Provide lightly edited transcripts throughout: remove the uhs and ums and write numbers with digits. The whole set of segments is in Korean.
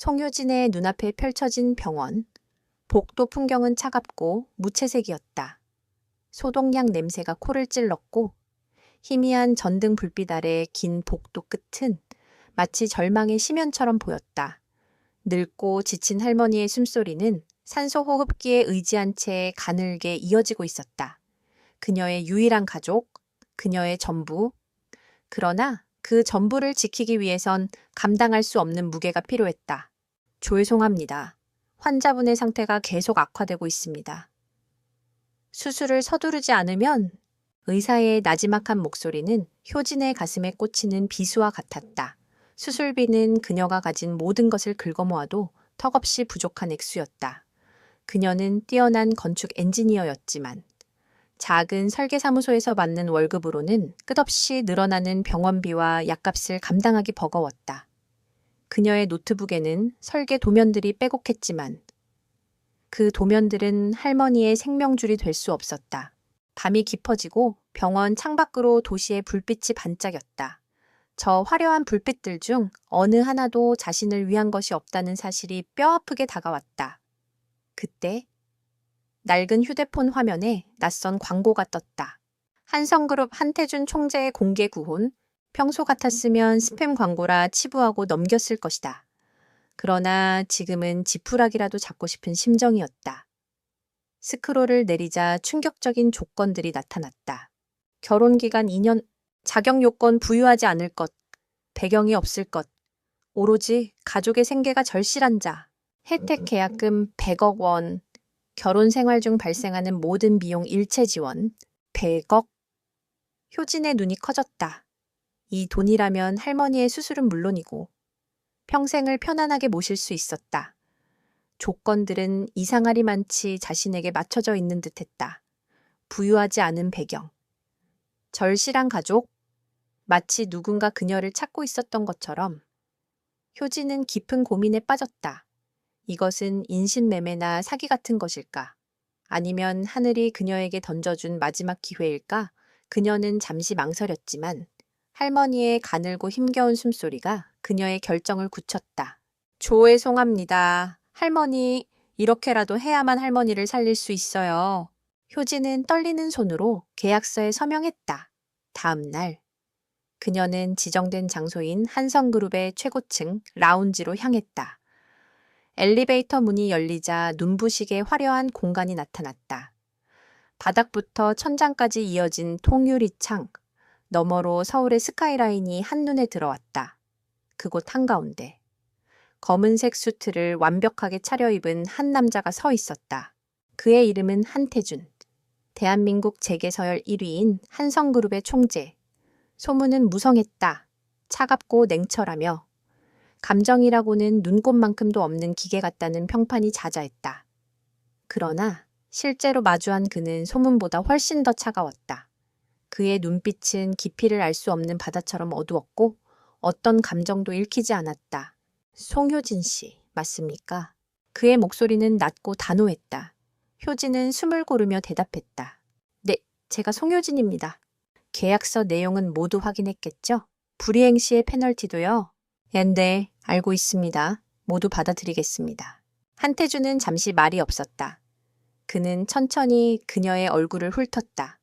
송효진의 눈앞에 펼쳐진 병원. 복도 풍경은 차갑고 무채색이었다. 소독약 냄새가 코를 찔렀고 희미한 전등 불빛 아래 긴 복도 끝은 마치 절망의 심연처럼 보였다. 늙고 지친 할머니의 숨소리는 산소 호흡기에 의지한 채 가늘게 이어지고 있었다. 그녀의 유일한 가족, 그녀의 전부. 그러나 그 전부를 지키기 위해선 감당할 수 없는 무게가 필요했다. 죄송합니다. 환자분의 상태가 계속 악화되고 있습니다. 수술을 서두르지 않으면 의사의 나지막한 목소리는 효진의 가슴에 꽂히는 비수와 같았다. 수술비는 그녀가 가진 모든 것을 긁어모아도 턱없이 부족한 액수였다. 그녀는 뛰어난 건축 엔지니어였지만 작은 설계사무소에서 받는 월급으로는 끝없이 늘어나는 병원비와 약값을 감당하기 버거웠다. 그녀의 노트북에는 설계 도면들이 빼곡했지만 그 도면들은 할머니의 생명줄이 될 수 없었다. 밤이 깊어지고 병원 창밖으로 도시의 불빛이 반짝였다. 저 화려한 불빛들 중 어느 하나도 자신을 위한 것이 없다는 사실이 뼈아프게 다가왔다. 그때 낡은 휴대폰 화면에 낯선 광고가 떴다. 한성그룹 한태준 총재의 공개 구혼. 평소 같았으면 스팸 광고라 치부하고 넘겼을 것이다. 그러나 지금은 지푸라기라도 잡고 싶은 심정이었다. 스크롤을 내리자 충격적인 조건들이 나타났다. 결혼기간 2년, 자격 요건 부유하지 않을 것, 배경이 없을 것, 오로지 가족의 생계가 절실한 자, 혜택 계약금 100억 원, 결혼 생활 중 발생하는 모든 비용 일체 지원, 100억. 효진의 눈이 커졌다. 이 돈이라면 할머니의 수술은 물론이고 평생을 편안하게 모실 수 있었다. 조건들은 이상하리만치 자신에게 맞춰져 있는 듯했다. 부유하지 않은 배경, 절실한 가족, 마치 누군가 그녀를 찾고 있었던 것처럼. 효진은 깊은 고민에 빠졌다. 이것은 인신매매나 사기 같은 것일까? 아니면 하늘이 그녀에게 던져준 마지막 기회일까? 그녀는 잠시 망설였지만 할머니의 가늘고 힘겨운 숨소리가 그녀의 결정을 굳혔다. 죄송합니다. 할머니, 이렇게라도 해야만 할머니를 살릴 수 있어요. 효진은 떨리는 손으로 계약서에 서명했다. 다음 날, 그녀는 지정된 장소인 한성그룹의 최고층 라운지로 향했다. 엘리베이터 문이 열리자 눈부시게 화려한 공간이 나타났다. 바닥부터 천장까지 이어진 통유리 창, 너머로 서울의 스카이라인이 한눈에 들어왔다. 그곳 한가운데 검은색 수트를 완벽하게 차려입은 한 남자가 서 있었다. 그의 이름은 한태준. 대한민국 재계서열 1위인 한성그룹의 총재. 소문은 무성했다. 차갑고 냉철하며 감정이라고는 눈꽃만큼도 없는 기계 같다는 평판이 자자했다. 그러나 실제로 마주한 그는 소문보다 훨씬 더 차가웠다. 그의 눈빛은 깊이를 알 수 없는 바다처럼 어두웠고 어떤 감정도 읽히지 않았다. 송효진 씨, 맞습니까? 그의 목소리는 낮고 단호했다. 효진은 숨을 고르며 대답했다. 네, 제가 송효진입니다. 계약서 내용은 모두 확인했겠죠? 불이행 시의 페널티도요? 네, 알고 있습니다. 모두 받아들이겠습니다. 한태준은 잠시 말이 없었다. 그는 천천히 그녀의 얼굴을 훑었다.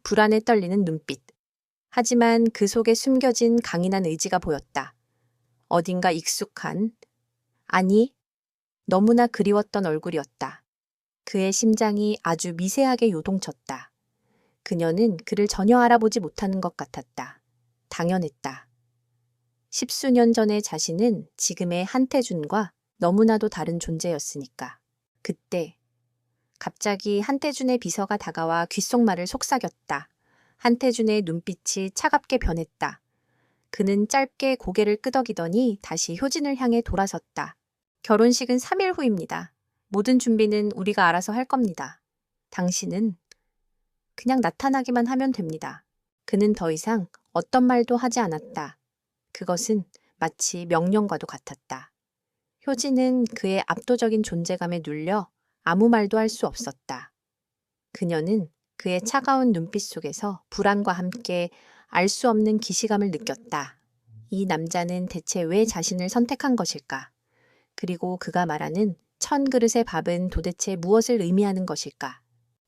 불안에 떨리는 눈빛. 하지만 그 속에 숨겨진 강인한 의지가 보였다. 어딘가 익숙한, 아니, 너무나 그리웠던 얼굴이었다. 그의 심장이 아주 미세하게 요동쳤다. 그녀는 그를 전혀 알아보지 못하는 것 같았다. 당연했다. 십수년 전의 자신은 지금의 한태준과 너무나도 다른 존재였으니까. 그때 갑자기 한태준의 비서가 다가와 귓속말을 속삭였다. 한태준의 눈빛이 차갑게 변했다. 그는 짧게 고개를 끄덕이더니 다시 효진을 향해 돌아섰다. 결혼식은 3일 후입니다. 모든 준비는 우리가 알아서 할 겁니다. 당신은 그냥 나타나기만 하면 됩니다. 그는 더 이상 어떤 말도 하지 않았다. 그것은 마치 명령과도 같았다. 효진은 그의 압도적인 존재감에 눌려 아무 말도 할 수 없었다. 그녀는 그의 차가운 눈빛 속에서 불안과 함께 알 수 없는 기시감을 느꼈다. 이 남자는 대체 왜 자신을 선택한 것일까? 그리고 그가 말하는 1000그릇의 밥은 도대체 무엇을 의미하는 것일까?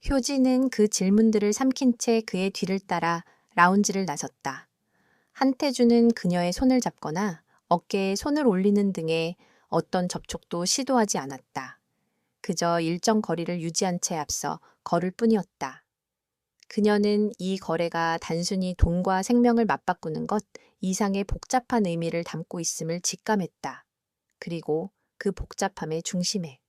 효진은 그 질문들을 삼킨 채 그의 뒤를 따라 라운지를 나섰다. 한태준은 그녀의 손을 잡거나 어깨에 손을 올리는 등의 어떤 접촉도 시도하지 않았다. 그저 일정 거리를 유지한 채 앞서 걸을 뿐이었다. 그녀는 이 거래가 단순히 돈과 생명을 맞바꾸는 것 이상의 복잡한 의미를 담고 있음을 직감했다. 그리고 그 복잡함의 중심에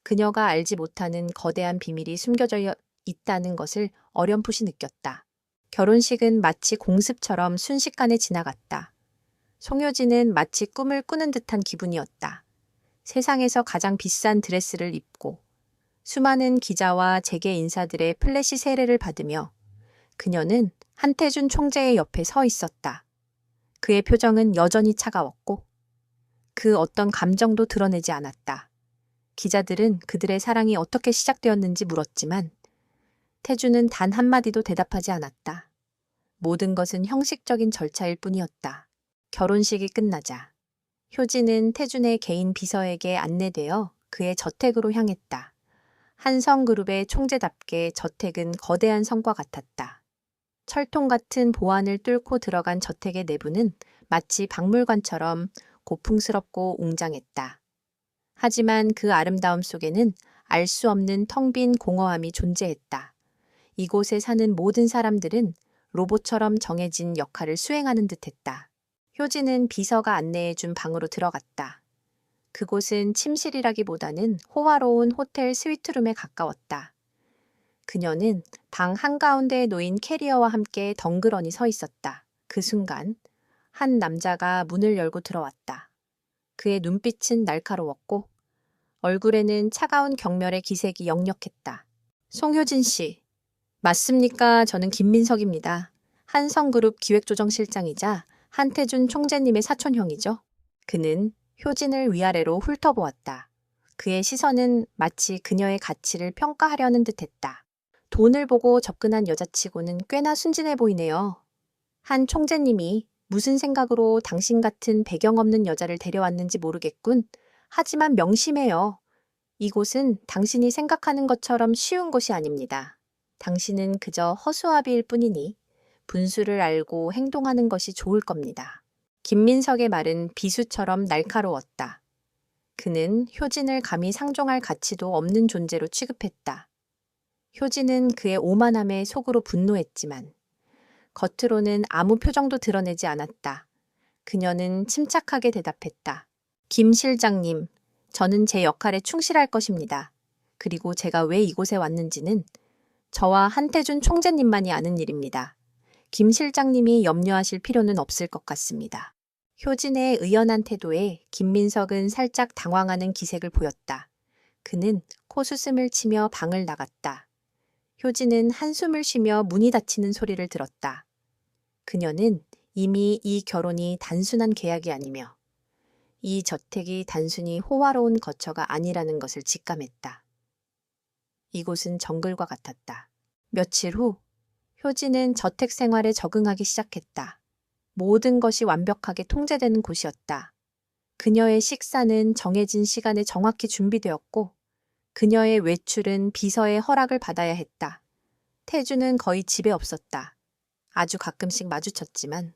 그녀가 알지 못하는 거대한 비밀이 숨겨져 있다는 것을 어렴풋이 느꼈다. 결혼식은 마치 공습처럼 순식간에 지나갔다. 송효진은 마치 꿈을 꾸는 듯한 기분이었다. 세상에서 가장 비싼 드레스를 입고 수많은 기자와 재계 인사들의 플래시 세례를 받으며 그녀는 한태준 총재의 옆에 서 있었다. 그의 표정은 여전히 차가웠고 그 어떤 감정도 드러내지 않았다. 기자들은 그들의 사랑이 어떻게 시작되었는지 물었지만 태준은 단 한마디도 대답하지 않았다. 모든 것은 형식적인 절차일 뿐이었다. 결혼식이 끝나자 효진은 태준의 개인 비서에게 안내되어 그의 저택으로 향했다. 한성그룹의 총재답게 저택은 거대한 성과 같았다. 철통 같은 보안을 뚫고 들어간 저택의 내부는 마치 박물관처럼 고풍스럽고 웅장했다. 하지만 그 아름다움 속에는 알 수 없는 텅 빈 공허함이 존재했다. 이곳에 사는 모든 사람들은 로봇처럼 정해진 역할을 수행하는 듯했다. 효진은 비서가 안내해준 방으로 들어갔다. 그곳은 침실이라기보다는 호화로운 호텔 스위트룸에 가까웠다. 그녀는 방 한가운데에 놓인 캐리어와 함께 덩그러니 서 있었다. 그 순간 한 남자가 문을 열고 들어왔다. 그의 눈빛은 날카로웠고 얼굴에는 차가운 경멸의 기색이 역력했다. 송효진 씨, 맞습니까? 저는 김민석입니다. 한성그룹 기획조정실장이자 한태준 총재님의 사촌형이죠. 그는 효진을 위아래로 훑어보았다. 그의 시선은 마치 그녀의 가치를 평가하려는 듯했다. 돈을 보고 접근한 여자치고는 꽤나 순진해 보이네요. 한 총재님이 무슨 생각으로 당신 같은 배경 없는 여자를 데려왔는지 모르겠군. 하지만 명심해요. 이곳은 당신이 생각하는 것처럼 쉬운 곳이 아닙니다. 당신은 그저 허수아비일 뿐이니 분수를 알고 행동하는 것이 좋을 겁니다. 김민석의 말은 비수처럼 날카로웠다. 그는 효진을 감히 상종할 가치도 없는 존재로 취급했다. 효진은 그의 오만함에 속으로 분노했지만 겉으로는 아무 표정도 드러내지 않았다. 그녀는 침착하게 대답했다. 김 실장님, 저는 제 역할에 충실할 것입니다. 그리고 제가 왜 이곳에 왔는지는 저와 한태준 총재님만이 아는 일입니다. 김 실장님이 염려하실 필요는 없을 것 같습니다. 효진의 의연한 태도에 김민석은 살짝 당황하는 기색을 보였다. 그는 코수슴을 치며 방을 나갔다. 효진은 한숨을 쉬며 문이 닫히는 소리를 들었다. 그녀는 이미 이 결혼이 단순한 계약이 아니며 이 저택이 단순히 호화로운 거처가 아니라는 것을 직감했다. 이곳은 정글과 같았다. 며칠 후 효진은 저택 생활에 적응하기 시작했다. 모든 것이 완벽하게 통제되는 곳이었다. 그녀의 식사는 정해진 시간에 정확히 준비되었고 그녀의 외출은 비서의 허락을 받아야 했다. 태주는 거의 집에 없었다. 아주 가끔씩 마주쳤지만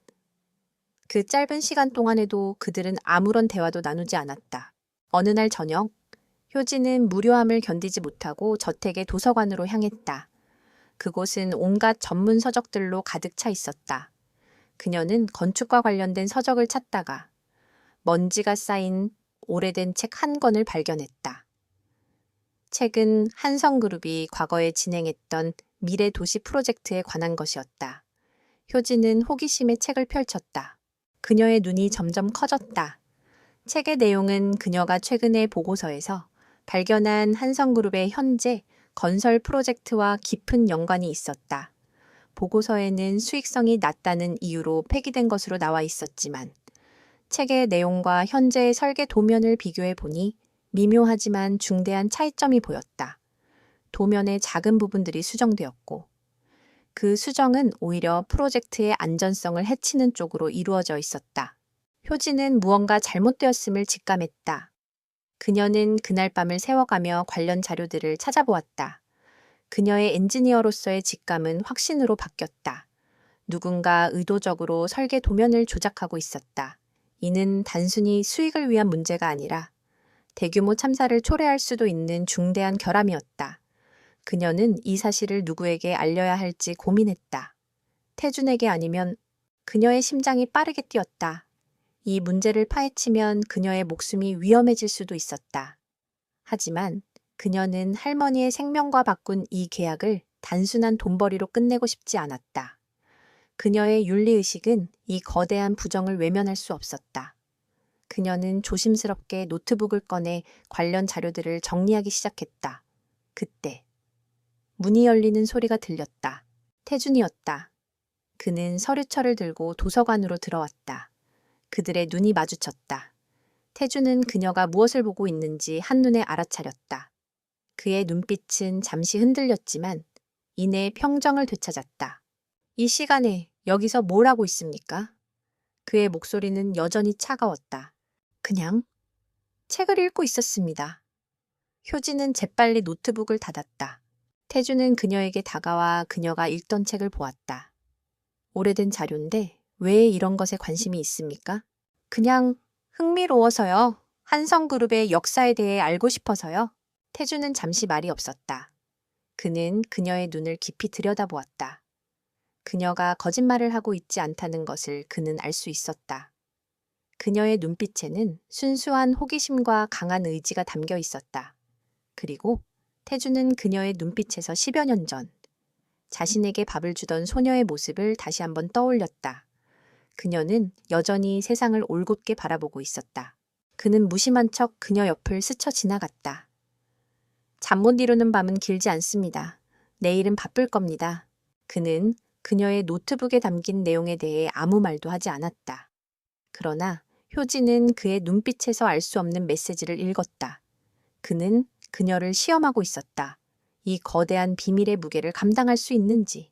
그 짧은 시간 동안에도 그들은 아무런 대화도 나누지 않았다. 어느 날 저녁, 효진은 무료함을 견디지 못하고 저택의 도서관으로 향했다. 그곳은 온갖 전문 서적들로 가득 차 있었다. 그녀는 건축과 관련된 서적을 찾다가 먼지가 쌓인 오래된 책 한 권을 발견했다. 책은 한성그룹이 과거에 진행했던 미래 도시 프로젝트에 관한 것이었다. 효진은 호기심에 책을 펼쳤다. 그녀의 눈이 점점 커졌다. 책의 내용은 그녀가 최근에 보고서에서 발견한 한성그룹의 현재 건설 프로젝트와 깊은 연관이 있었다. 보고서에는 수익성이 낮다는 이유로 폐기된 것으로 나와 있었지만 책의 내용과 현재의 설계 도면을 비교해 보니 미묘하지만 중대한 차이점이 보였다. 도면의 작은 부분들이 수정되었고 그 수정은 오히려 프로젝트의 안전성을 해치는 쪽으로 이루어져 있었다. 효진은 무언가 잘못되었음을 직감했다. 그녀는 그날 밤을 새워가며 관련 자료들을 찾아보았다. 그녀의 엔지니어로서의 직감은 확신으로 바뀌었다. 누군가 의도적으로 설계 도면을 조작하고 있었다. 이는 단순히 수익을 위한 문제가 아니라 대규모 참사를 초래할 수도 있는 중대한 결함이었다. 그녀는 이 사실을 누구에게 알려야 할지 고민했다. 태준에게 아니면 그녀의 심장이 빠르게 뛰었다. 이 문제를 파헤치면 그녀의 목숨이 위험해질 수도 있었다. 하지만 그녀는 할머니의 생명과 바꾼 이 계약을 단순한 돈벌이로 끝내고 싶지 않았다. 그녀의 윤리의식은 이 거대한 부정을 외면할 수 없었다. 그녀는 조심스럽게 노트북을 꺼내 관련 자료들을 정리하기 시작했다. 그때 문이 열리는 소리가 들렸다. 태준이었다. 그는 서류철을 들고 도서관으로 들어왔다. 그들의 눈이 마주쳤다. 태준은 그녀가 무엇을 보고 있는지 한눈에 알아차렸다. 그의 눈빛은 잠시 흔들렸지만 이내 평정을 되찾았다. 이 시간에 여기서 뭘 하고 있습니까? 그의 목소리는 여전히 차가웠다. 그냥 책을 읽고 있었습니다. 효진은 재빨리 노트북을 닫았다. 태준은 그녀에게 다가와 그녀가 읽던 책을 보았다. 오래된 자료인데 왜 이런 것에 관심이 있습니까? 그냥 흥미로워서요. 한성그룹의 역사에 대해 알고 싶어서요. 태준은 잠시 말이 없었다. 그는 그녀의 눈을 깊이 들여다보았다. 그녀가 거짓말을 하고 있지 않다는 것을 그는 알 수 있었다. 그녀의 눈빛에는 순수한 호기심과 강한 의지가 담겨 있었다. 그리고 태준은 그녀의 눈빛에서 10여 년 전, 자신에게 밥을 주던 소녀의 모습을 다시 한번 떠올렸다. 그녀는 여전히 세상을 올곧게 바라보고 있었다. 그는 무심한 척 그녀 옆을 스쳐 지나갔다. 잠 못 이루는 밤은 길지 않습니다. 내일은 바쁠 겁니다. 그는 그녀의 노트북에 담긴 내용에 대해 아무 말도 하지 않았다. 그러나 효진은 그의 눈빛에서 알 수 없는 메시지를 읽었다. 그는 그녀를 시험하고 있었다. 이 거대한 비밀의 무게를 감당할 수 있는지,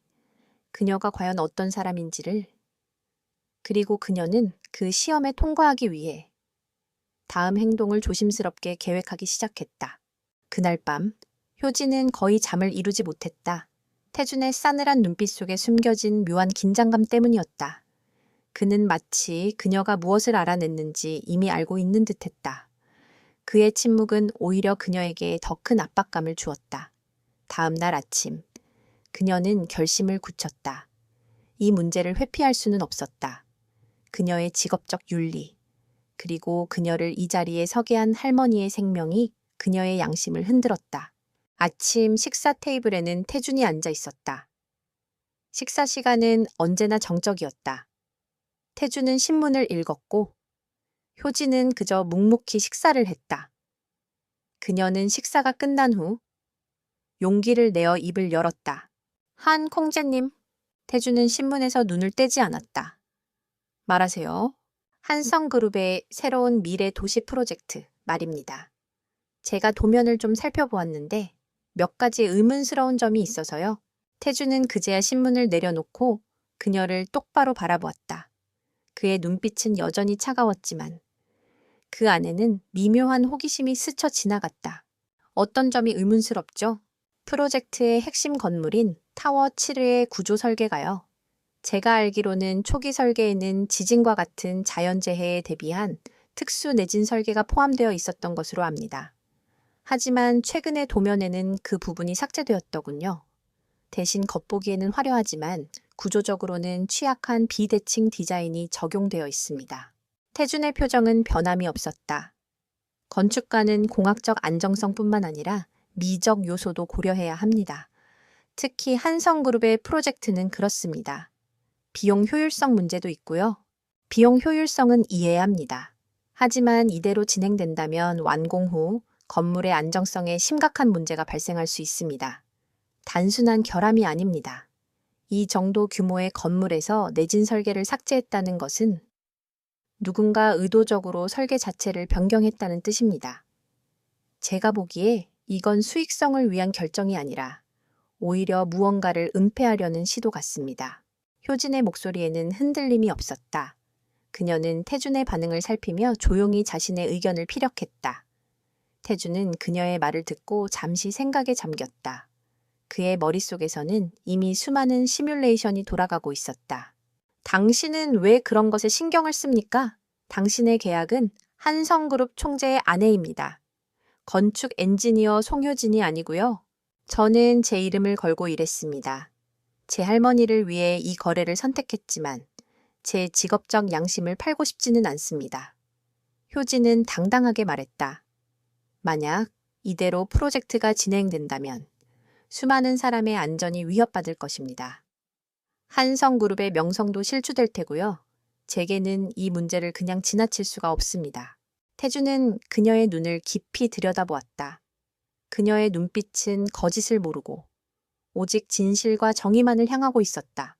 그녀가 과연 어떤 사람인지를, 그리고 그녀는 그 시험에 통과하기 위해 다음 행동을 조심스럽게 계획하기 시작했다. 그날 밤, 효진은 거의 잠을 이루지 못했다. 태준의 싸늘한 눈빛 속에 숨겨진 묘한 긴장감 때문이었다. 그는 마치 그녀가 무엇을 알아냈는지 이미 알고 있는 듯했다. 그의 침묵은 오히려 그녀에게 더 큰 압박감을 주었다. 다음 날 아침, 그녀는 결심을 굳혔다. 이 문제를 회피할 수는 없었다. 그녀의 직업적 윤리, 그리고 그녀를 이 자리에 서게 한 할머니의 생명이 그녀의 양심을 흔들었다. 아침 식사 테이블에는 태준이 앉아 있었다. 식사 시간은 언제나 정적이었다. 태준은 신문을 읽었고 효진은 그저 묵묵히 식사를 했다. 그녀는 식사가 끝난 후 용기를 내어 입을 열었다. 한 콩재님, 태준은 신문에서 눈을 떼지 않았다. 말하세요. 한성그룹의 새로운 미래 도시 프로젝트 말입니다. 제가 도면을 좀 살펴보았는데 몇 가지 의문스러운 점이 있어서요. 태준은 그제야 신문을 내려놓고 그녀를 똑바로 바라보았다. 그의 눈빛은 여전히 차가웠지만 그 안에는 미묘한 호기심이 스쳐 지나갔다. 어떤 점이 의문스럽죠? 프로젝트의 핵심 건물인 타워 7의 구조 설계가요. 제가 알기로는 초기 설계에는 지진과 같은 자연재해에 대비한 특수 내진 설계가 포함되어 있었던 것으로 압니다. 하지만 최근의 도면에는 그 부분이 삭제되었더군요. 대신 겉보기에는 화려하지만 구조적으로는 취약한 비대칭 디자인이 적용되어 있습니다. 태준의 표정은 변함이 없었다. 건축가는 공학적 안정성뿐만 아니라 미적 요소도 고려해야 합니다. 특히 한성그룹의 프로젝트는 그렇습니다. 비용 효율성 문제도 있고요. 비용 효율성은 이해해야 합니다. 하지만 이대로 진행된다면 완공 후 건물의 안정성에 심각한 문제가 발생할 수 있습니다. 단순한 결함이 아닙니다. 이 정도 규모의 건물에서 내진 설계를 삭제했다는 것은 누군가 의도적으로 설계 자체를 변경했다는 뜻입니다. 제가 보기에 이건 수익성을 위한 결정이 아니라 오히려 무언가를 은폐하려는 시도 같습니다. 효진의 목소리에는 흔들림이 없었다. 그녀는 태준의 반응을 살피며 조용히 자신의 의견을 피력했다. 태주는 그녀의 말을 듣고 잠시 생각에 잠겼다. 그의 머릿속에서는 이미 수많은 시뮬레이션이 돌아가고 있었다. 당신은 왜 그런 것에 신경을 씁니까? 당신의 계약은 한성그룹 총재의 아내입니다. 건축 엔지니어 송효진이 아니고요. 저는 제 이름을 걸고 일했습니다. 제 할머니를 위해 이 거래를 선택했지만 제 직업적 양심을 팔고 싶지는 않습니다. 효진은 당당하게 말했다. 만약 이대로 프로젝트가 진행된다면 수많은 사람의 안전이 위협받을 것입니다. 한성그룹의 명성도 실추될 테고요. 제게는 이 문제를 그냥 지나칠 수가 없습니다. 태주는 그녀의 눈을 깊이 들여다보았다. 그녀의 눈빛은 거짓을 모르고 오직 진실과 정의만을 향하고 있었다.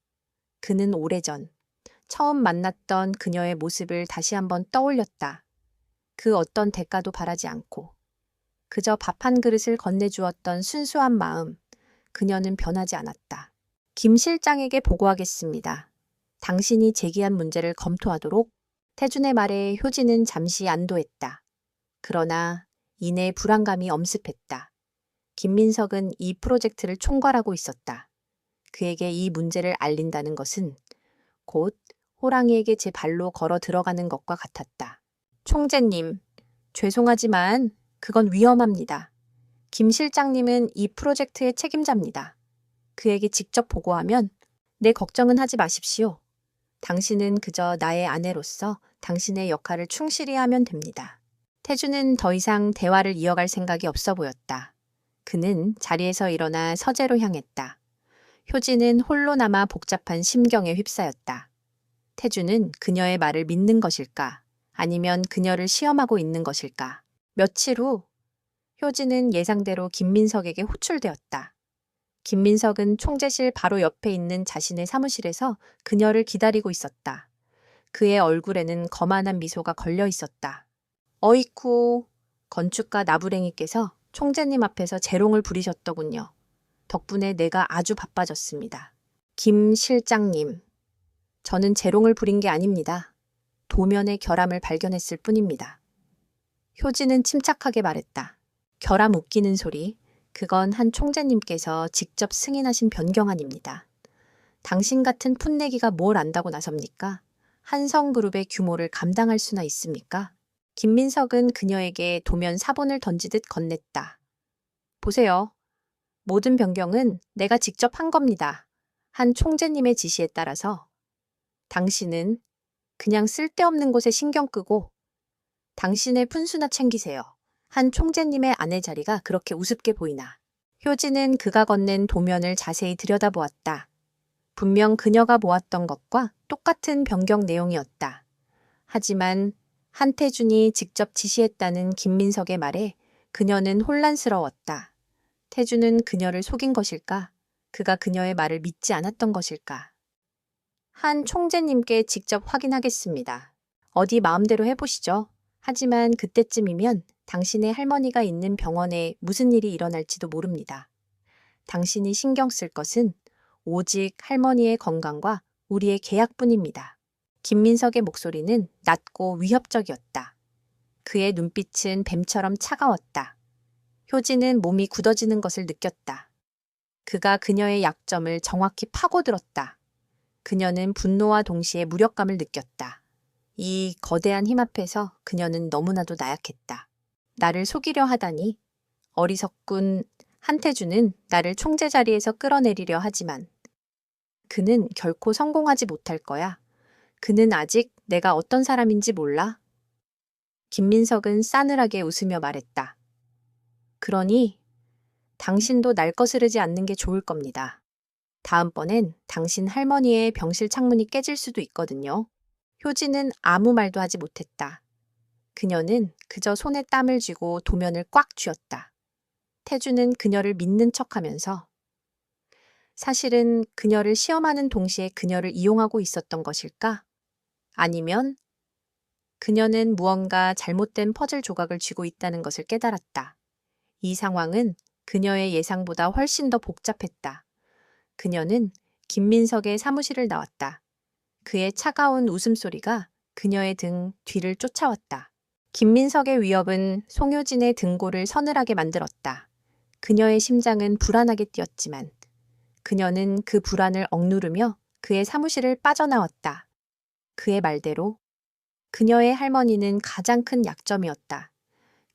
그는 오래전 처음 만났던 그녀의 모습을 다시 한번 떠올렸다. 그 어떤 대가도 바라지 않고 그저 밥 한 그릇을 건네주었던 순수한 마음, 그녀는 변하지 않았다. 김 실장에게 보고하겠습니다. 당신이 제기한 문제를 검토하도록. 태준의 말에 효진은 잠시 안도했다. 그러나 이내 불안감이 엄습했다. 김민석은 이 프로젝트를 총괄하고 있었다. 그에게 이 문제를 알린다는 것은 곧 호랑이에게 제 발로 걸어 들어가는 것과 같았다. 총재님, 죄송하지만 그건 위험합니다. 김 실장님은 이 프로젝트의 책임자입니다. 그에게 직접 보고하면 내 걱정은 하지 마십시오. 당신은 그저 나의 아내로서 당신의 역할을 충실히 하면 됩니다. 태주는 더 이상 대화를 이어갈 생각이 없어 보였다. 그는 자리에서 일어나 서재로 향했다. 효진은 홀로 남아 복잡한 심경에 휩싸였다. 태주는 그녀의 말을 믿는 것일까? 아니면 그녀를 시험하고 있는 것일까? 며칠 후 효진은 예상대로 김민석에게 호출되었다. 김민석은 총재실 바로 옆에 있는 자신의 사무실에서 그녀를 기다리고 있었다. 그의 얼굴에는 거만한 미소가 걸려 있었다. 어이쿠, 건축가 나부랭이께서 총재님 앞에서 재롱을 부리셨더군요. 덕분에 내가 아주 바빠졌습니다. 김 실장님, 저는 재롱을 부린 게 아닙니다. 도면의 결함을 발견했을 뿐입니다. 효진은 침착하게 말했다. 결함 웃기는 소리, 그건 한 총재님께서 직접 승인하신 변경안입니다. 당신 같은 풋내기가 뭘 안다고 나섭니까? 한성그룹의 규모를 감당할 수나 있습니까? 김민석은 그녀에게 도면 사본을 던지듯 건넸다. 보세요. 모든 변경은 내가 직접 한 겁니다. 한 총재님의 지시에 따라서. 당신은 그냥 쓸데없는 곳에 신경 끄고 당신의 푼수나 챙기세요. 한 총재님의 아내 자리가 그렇게 우습게 보이나. 효진은 그가 건넨 도면을 자세히 들여다보았다. 분명 그녀가 보았던 것과 똑같은 변경 내용이었다. 하지만 한태준이 직접 지시했다는 김민석의 말에 그녀는 혼란스러웠다. 태준은 그녀를 속인 것일까? 그가 그녀의 말을 믿지 않았던 것일까? 한 총재님께 직접 확인하겠습니다. 어디 마음대로 해보시죠. 하지만 그때쯤이면 당신의 할머니가 있는 병원에 무슨 일이 일어날지도 모릅니다. 당신이 신경 쓸 것은 오직 할머니의 건강과 우리의 계약뿐입니다. 김민석의 목소리는 낮고 위협적이었다. 그의 눈빛은 뱀처럼 차가웠다. 효진은 몸이 굳어지는 것을 느꼈다. 그가 그녀의 약점을 정확히 파고들었다. 그녀는 분노와 동시에 무력감을 느꼈다. 이 거대한 힘 앞에서 그녀는 너무나도 나약했다. 나를 속이려 하다니. 어리석군. 한태준은 나를 총재 자리에서 끌어내리려 하지만 그는 결코 성공하지 못할 거야. 그는 아직 내가 어떤 사람인지 몰라. 김민석은 싸늘하게 웃으며 말했다. 그러니 당신도 날 거스르지 않는 게 좋을 겁니다. 다음번엔 당신 할머니의 병실 창문이 깨질 수도 있거든요. 효진은 아무 말도 하지 못했다. 그녀는 그저 손에 땀을 쥐고 도면을 꽉 쥐었다. 태주는 그녀를 믿는 척하면서 사실은 그녀를 시험하는 동시에 그녀를 이용하고 있었던 것일까? 아니면 그녀는 무언가 잘못된 퍼즐 조각을 쥐고 있다는 것을 깨달았다. 이 상황은 그녀의 예상보다 훨씬 더 복잡했다. 그녀는 김민석의 사무실을 나왔다. 그의 차가운 웃음소리가 그녀의 등 뒤를 쫓아왔다. 김민석의 위협은 송효진의 등골을 서늘하게 만들었다. 그녀의 심장은 불안하게 뛰었지만 그녀는 그 불안을 억누르며 그의 사무실을 빠져나왔다. 그의 말대로 그녀의 할머니는 가장 큰 약점이었다.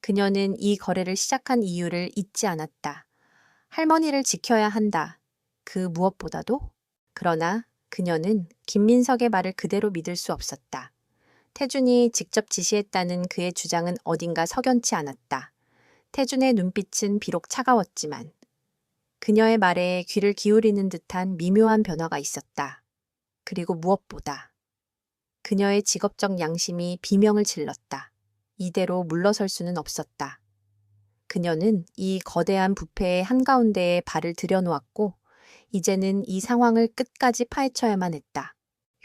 그녀는 이 거래를 시작한 이유를 잊지 않았다. 할머니를 지켜야 한다. 그 무엇보다도. 그러나 그녀는 김민석의 말을 그대로 믿을 수 없었다. 태준이 직접 지시했다는 그의 주장은 어딘가 석연치 않았다. 태준의 눈빛은 비록 차가웠지만 그녀의 말에 귀를 기울이는 듯한 미묘한 변화가 있었다. 그리고 무엇보다 그녀의 직업적 양심이 비명을 질렀다. 이대로 물러설 수는 없었다. 그녀는 이 거대한 부패의 한가운데에 발을 들여놓았고 이제는 이 상황을 끝까지 파헤쳐야만 했다.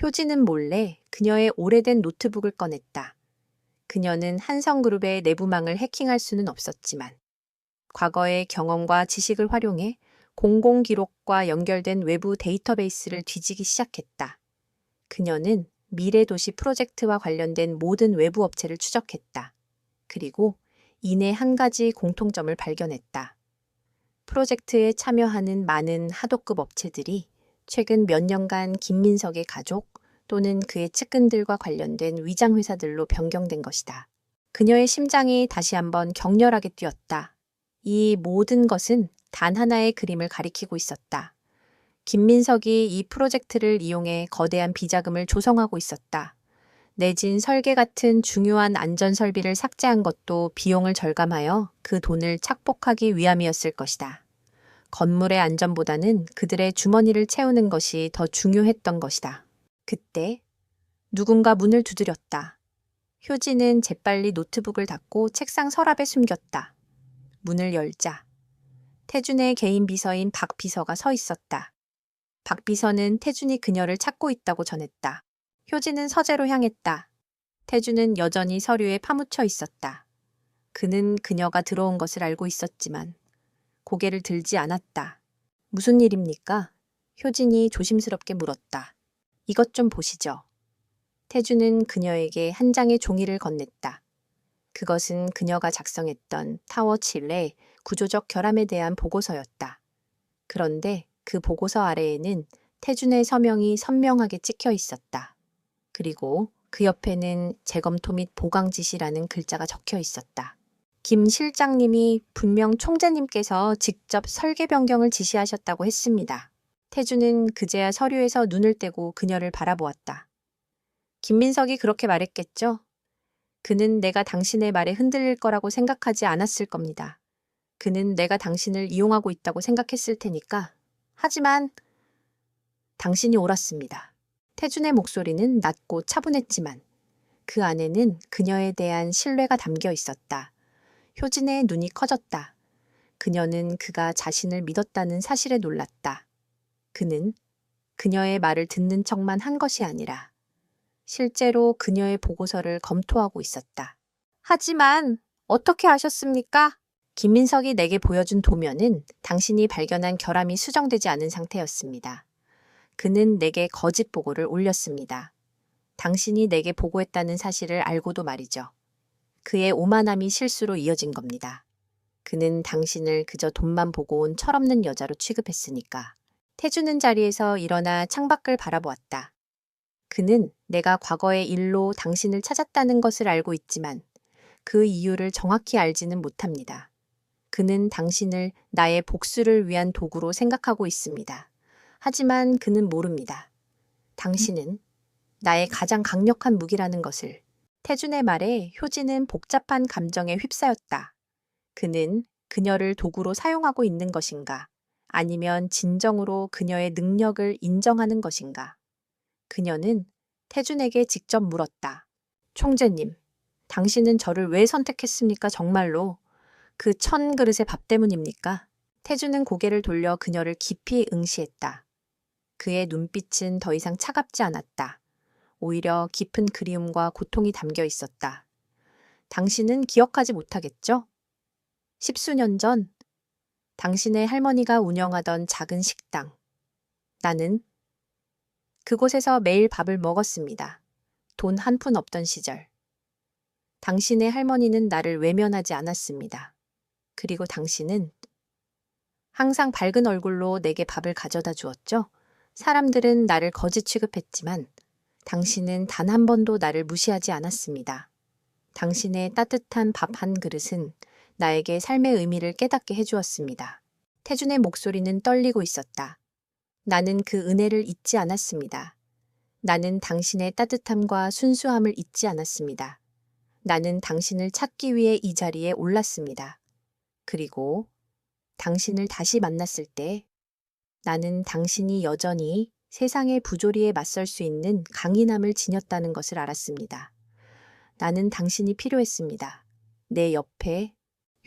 효진은 몰래 그녀의 오래된 노트북을 꺼냈다. 그녀는 한성그룹의 내부망을 해킹할 수는 없었지만 과거의 경험과 지식을 활용해 공공기록과 연결된 외부 데이터베이스를 뒤지기 시작했다. 그녀는 미래도시 프로젝트와 관련된 모든 외부 업체를 추적했다. 그리고 이내 한 가지 공통점을 발견했다. 프로젝트에 참여하는 많은 하도급 업체들이 최근 몇 년간 김민석의 가족 또는 그의 측근들과 관련된 위장회사들로 변경된 것이다. 그녀의 심장이 다시 한번 격렬하게 뛰었다. 이 모든 것은 단 하나의 그림을 가리키고 있었다. 김민석이 이 프로젝트를 이용해 거대한 비자금을 조성하고 있었다. 내진 설계 같은 중요한 안전 설비를 삭제한 것도 비용을 절감하여 그 돈을 착복하기 위함이었을 것이다. 건물의 안전보다는 그들의 주머니를 채우는 것이 더 중요했던 것이다. 그때 누군가 문을 두드렸다. 효진은 재빨리 노트북을 닫고 책상 서랍에 숨겼다. 문을 열자 태준의 개인 비서인 박 비서가 서 있었다. 박 비서는 태준이 그녀를 찾고 있다고 전했다. 효진은 서재로 향했다. 태준은 여전히 서류에 파묻혀 있었다. 그는 그녀가 들어온 것을 알고 있었지만 고개를 들지 않았다. 무슨 일입니까? 효진이 조심스럽게 물었다. 이것 좀 보시죠. 태준은 그녀에게 한 장의 종이를 건넸다. 그것은 그녀가 작성했던 타워 7의 구조적 결함에 대한 보고서였다. 그런데 그 보고서 아래에는 태준의 서명이 선명하게 찍혀 있었다. 그리고 그 옆에는 재검토 및 보강 지시라는 글자가 적혀 있었다. 김 실장님이 분명 총재님께서 직접 설계 변경을 지시하셨다고 했습니다. 태준은 그제야 서류에서 눈을 떼고 그녀를 바라보았다. 김민석이 그렇게 말했겠죠? 그는 내가 당신의 말에 흔들릴 거라고 생각하지 않았을 겁니다. 그는 내가 당신을 이용하고 있다고 생각했을 테니까. 하지만 당신이 옳았습니다. 태준의 목소리는 낮고 차분했지만 그 안에는 그녀에 대한 신뢰가 담겨 있었다. 효진의 눈이 커졌다. 그녀는 그가 자신을 믿었다는 사실에 놀랐다. 그는 그녀의 말을 듣는 척만 한 것이 아니라 실제로 그녀의 보고서를 검토하고 있었다. 하지만 어떻게 아셨습니까? 김민석이 내게 보여준 도면은 당신이 발견한 결함이 수정되지 않은 상태였습니다. 그는 내게 거짓 보고를 올렸습니다. 당신이 내게 보고했다는 사실을 알고도 말이죠. 그의 오만함이 실수로 이어진 겁니다. 그는 당신을 그저 돈만 보고 온 철없는 여자로 취급했으니까. 태주는 자리에서 일어나 창밖을 바라보았다. 그는 내가 과거의 일로 당신을 찾았다는 것을 알고 있지만 그 이유를 정확히 알지는 못합니다. 그는 당신을 나의 복수를 위한 도구로 생각하고 있습니다. 하지만 그는 모릅니다. 당신은 나의 가장 강력한 무기라는 것을. 태준의 말에 효진은 복잡한 감정에 휩싸였다. 그는 그녀를 도구로 사용하고 있는 것인가? 아니면 진정으로 그녀의 능력을 인정하는 것인가? 그녀는 태준에게 직접 물었다. 총재님, 당신은 저를 왜 선택했습니까? 정말로? 그 1000그릇의 밥 때문입니까? 태준은 고개를 돌려 그녀를 깊이 응시했다. 그의 눈빛은 더 이상 차갑지 않았다. 오히려 깊은 그리움과 고통이 담겨 있었다. 당신은 기억하지 못하겠죠? 10수년 전 당신의 할머니가 운영하던 작은 식당. 나는 그곳에서 매일 밥을 먹었습니다. 돈 한 푼 없던 시절. 당신의 할머니는 나를 외면하지 않았습니다. 그리고 당신은 항상 밝은 얼굴로 내게 밥을 가져다 주었죠. 사람들은 나를 거지 취급했지만 당신은 단 한 번도 나를 무시하지 않았습니다. 당신의 따뜻한 밥 한 그릇은 나에게 삶의 의미를 깨닫게 해주었습니다. 태준의 목소리는 떨리고 있었다. 나는 그 은혜를 잊지 않았습니다. 나는 당신의 따뜻함과 순수함을 잊지 않았습니다. 나는 당신을 찾기 위해 이 자리에 올랐습니다. 그리고 당신을 다시 만났을 때 나는 당신이 여전히 세상의 부조리에 맞설 수 있는 강인함을 지녔다는 것을 알았습니다. 나는 당신이 필요했습니다. 내 옆에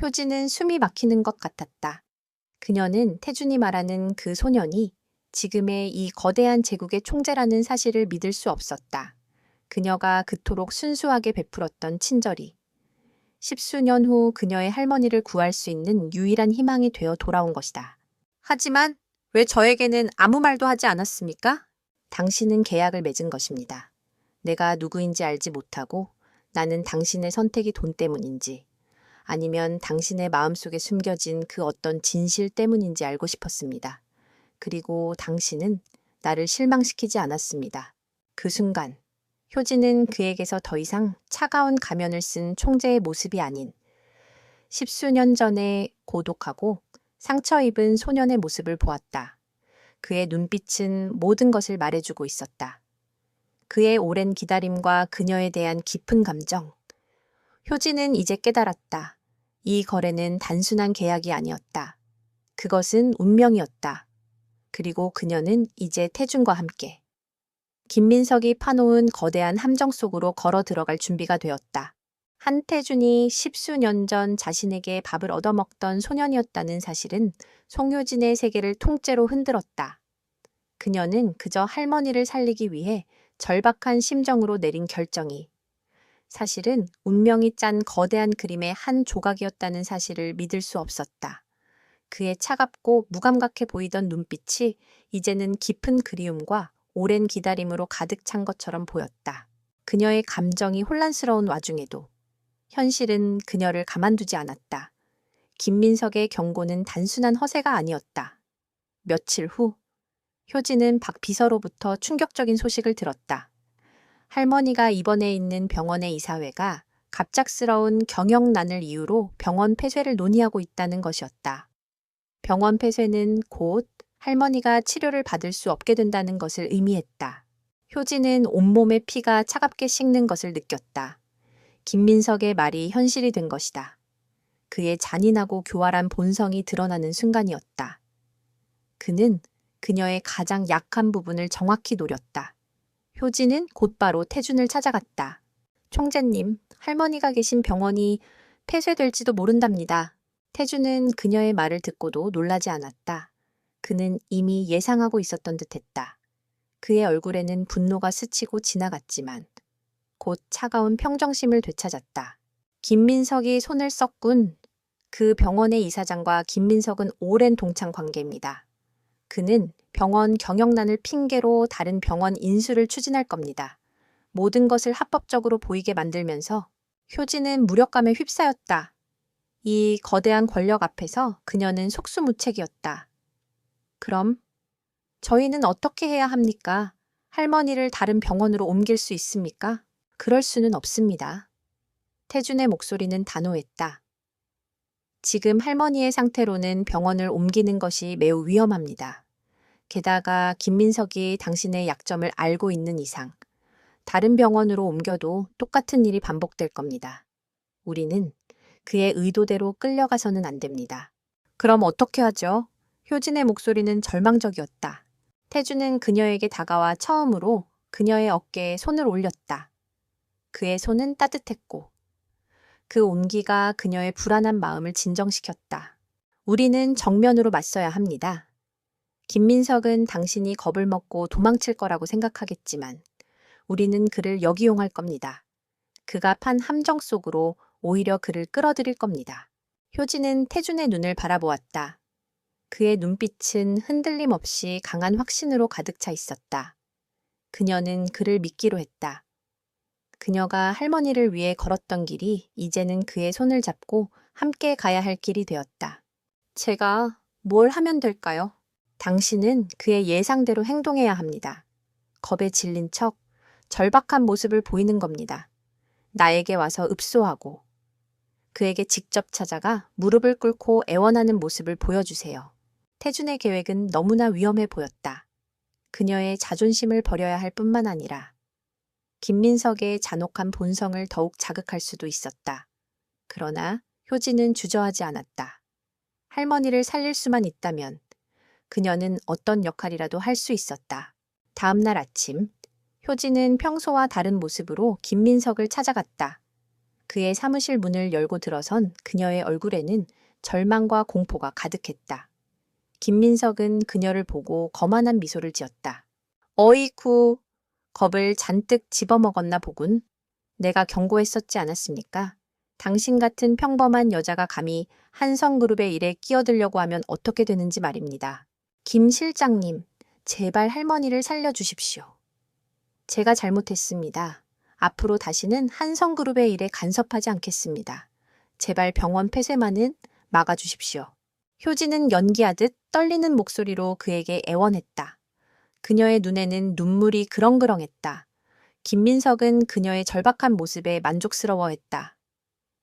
효진은 숨이 막히는 것 같았다. 그녀는 태준이 말하는 그 소년이 지금의 이 거대한 제국의 총재라는 사실을 믿을 수 없었다. 그녀가 그토록 순수하게 베풀었던 친절이 10수년 후 그녀의 할머니를 구할 수 있는 유일한 희망이 되어 돌아온 것이다. 하지만 왜 저에게는 아무 말도 하지 않았습니까? 당신은 계약을 맺은 것입니다. 내가 누구인지 알지 못하고 나는 당신의 선택이 돈 때문인지 아니면 당신의 마음속에 숨겨진 그 어떤 진실 때문인지 알고 싶었습니다. 그리고 당신은 나를 실망시키지 않았습니다. 그 순간 효진은 그에게서 더 이상 차가운 가면을 쓴 총재의 모습이 아닌 10수년 전에 고독하고 상처 입은 소년의 모습을 보았다. 그의 눈빛은 모든 것을 말해주고 있었다. 그의 오랜 기다림과 그녀에 대한 깊은 감정. 효진은 이제 깨달았다. 이 거래는 단순한 계약이 아니었다. 그것은 운명이었다. 그리고 그녀는 이제 태준과 함께 김민석이 파놓은 거대한 함정 속으로 걸어 들어갈 준비가 되었다. 한태준이 10수년 전 자신에게 밥을 얻어먹던 소년이었다는 사실은 송효진의 세계를 통째로 흔들었다. 그녀는 그저 할머니를 살리기 위해 절박한 심정으로 내린 결정이 사실은 운명이 짠 거대한 그림의 한 조각이었다는 사실을 믿을 수 없었다. 그의 차갑고 무감각해 보이던 눈빛이 이제는 깊은 그리움과 오랜 기다림으로 가득 찬 것처럼 보였다. 그녀의 감정이 혼란스러운 와중에도 현실은 그녀를 가만두지 않았다. 김민석의 경고는 단순한 허세가 아니었다. 며칠 후 효진은 박 비서로부터 충격적인 소식을 들었다. 할머니가 입원해 있는 병원의 이사회가 갑작스러운 경영난을 이유로 병원 폐쇄를 논의하고 있다는 것이었다. 병원 폐쇄는 곧 할머니가 치료를 받을 수 없게 된다는 것을 의미했다. 효진은 온몸의 피가 차갑게 식는 것을 느꼈다. 김민석의 말이 현실이 된 것이다. 그의 잔인하고 교활한 본성이 드러나는 순간이었다. 그는 그녀의 가장 약한 부분을 정확히 노렸다. 효진은 곧바로 태준을 찾아갔다. 총재님, 할머니가 계신 병원이 폐쇄될지도 모른답니다. 태준은 그녀의 말을 듣고도 놀라지 않았다. 그는 이미 예상하고 있었던 듯했다. 그의 얼굴에는 분노가 스치고 지나갔지만 곧 차가운 평정심을 되찾았다. 김민석이 손을 썩군. 그 병원의 이사장과 김민석은 오랜 동창 관계입니다. 그는 병원 경영난을 핑계로 다른 병원 인수를 추진할 겁니다. 모든 것을 합법적으로 보이게 만들면서 효진은 무력감에 휩싸였다. 이 거대한 권력 앞에서 그녀는 속수무책이었다. 그럼 저희는 어떻게 해야 합니까? 할머니를 다른 병원으로 옮길 수 있습니까? 그럴 수는 없습니다. 태준의 목소리는 단호했다. 지금 할머니의 상태로는 병원을 옮기는 것이 매우 위험합니다. 게다가 김민석이 당신의 약점을 알고 있는 이상 다른 병원으로 옮겨도 똑같은 일이 반복될 겁니다. 우리는 그의 의도대로 끌려가서는 안 됩니다. 그럼 어떻게 하죠? 효진의 목소리는 절망적이었다. 태준은 그녀에게 다가와 처음으로 그녀의 어깨에 손을 올렸다. 그의 손은 따뜻했고 그 온기가 그녀의 불안한 마음을 진정시켰다. 우리는 정면으로 맞서야 합니다. 김민석은 당신이 겁을 먹고 도망칠 거라고 생각하겠지만 우리는 그를 역이용할 겁니다. 그가 판 함정 속으로 오히려 그를 끌어들일 겁니다. 효진은 태준의 눈을 바라보았다. 그의 눈빛은 흔들림 없이 강한 확신으로 가득 차 있었다. 그녀는 그를 믿기로 했다. 그녀가 할머니를 위해 걸었던 길이 이제는 그의 손을 잡고 함께 가야 할 길이 되었다. 제가 뭘 하면 될까요? 당신은 그의 예상대로 행동해야 합니다. 겁에 질린 척 절박한 모습을 보이는 겁니다. 나에게 와서 읍소하고 그에게 직접 찾아가 무릎을 꿇고 애원하는 모습을 보여주세요. 태준의 계획은 너무나 위험해 보였다. 그녀의 자존심을 버려야 할 뿐만 아니라 김민석의 잔혹한 본성을 더욱 자극할 수도 있었다. 그러나 효진은 주저하지 않았다. 할머니를 살릴 수만 있다면 그녀는 어떤 역할이라도 할 수 있었다. 다음 날 아침, 효진은 평소와 다른 모습으로 김민석을 찾아갔다. 그의 사무실 문을 열고 들어선 그녀의 얼굴에는 절망과 공포가 가득했다. 김민석은 그녀를 보고 거만한 미소를 지었다. 어이쿠, 겁을 잔뜩 집어먹었나 보군. 내가 경고했었지 않았습니까? 당신 같은 평범한 여자가 감히 한성그룹의 일에 끼어들려고 하면 어떻게 되는지 말입니다. 김 실장님, 제발 할머니를 살려주십시오. 제가 잘못했습니다. 앞으로 다시는 한성그룹의 일에 간섭하지 않겠습니다. 제발 병원 폐쇄만은 막아주십시오. 효진은 연기하듯 떨리는 목소리로 그에게 애원했다. 그녀의 눈에는 눈물이 그렁그렁했다. 김민석은 그녀의 절박한 모습에 만족스러워했다.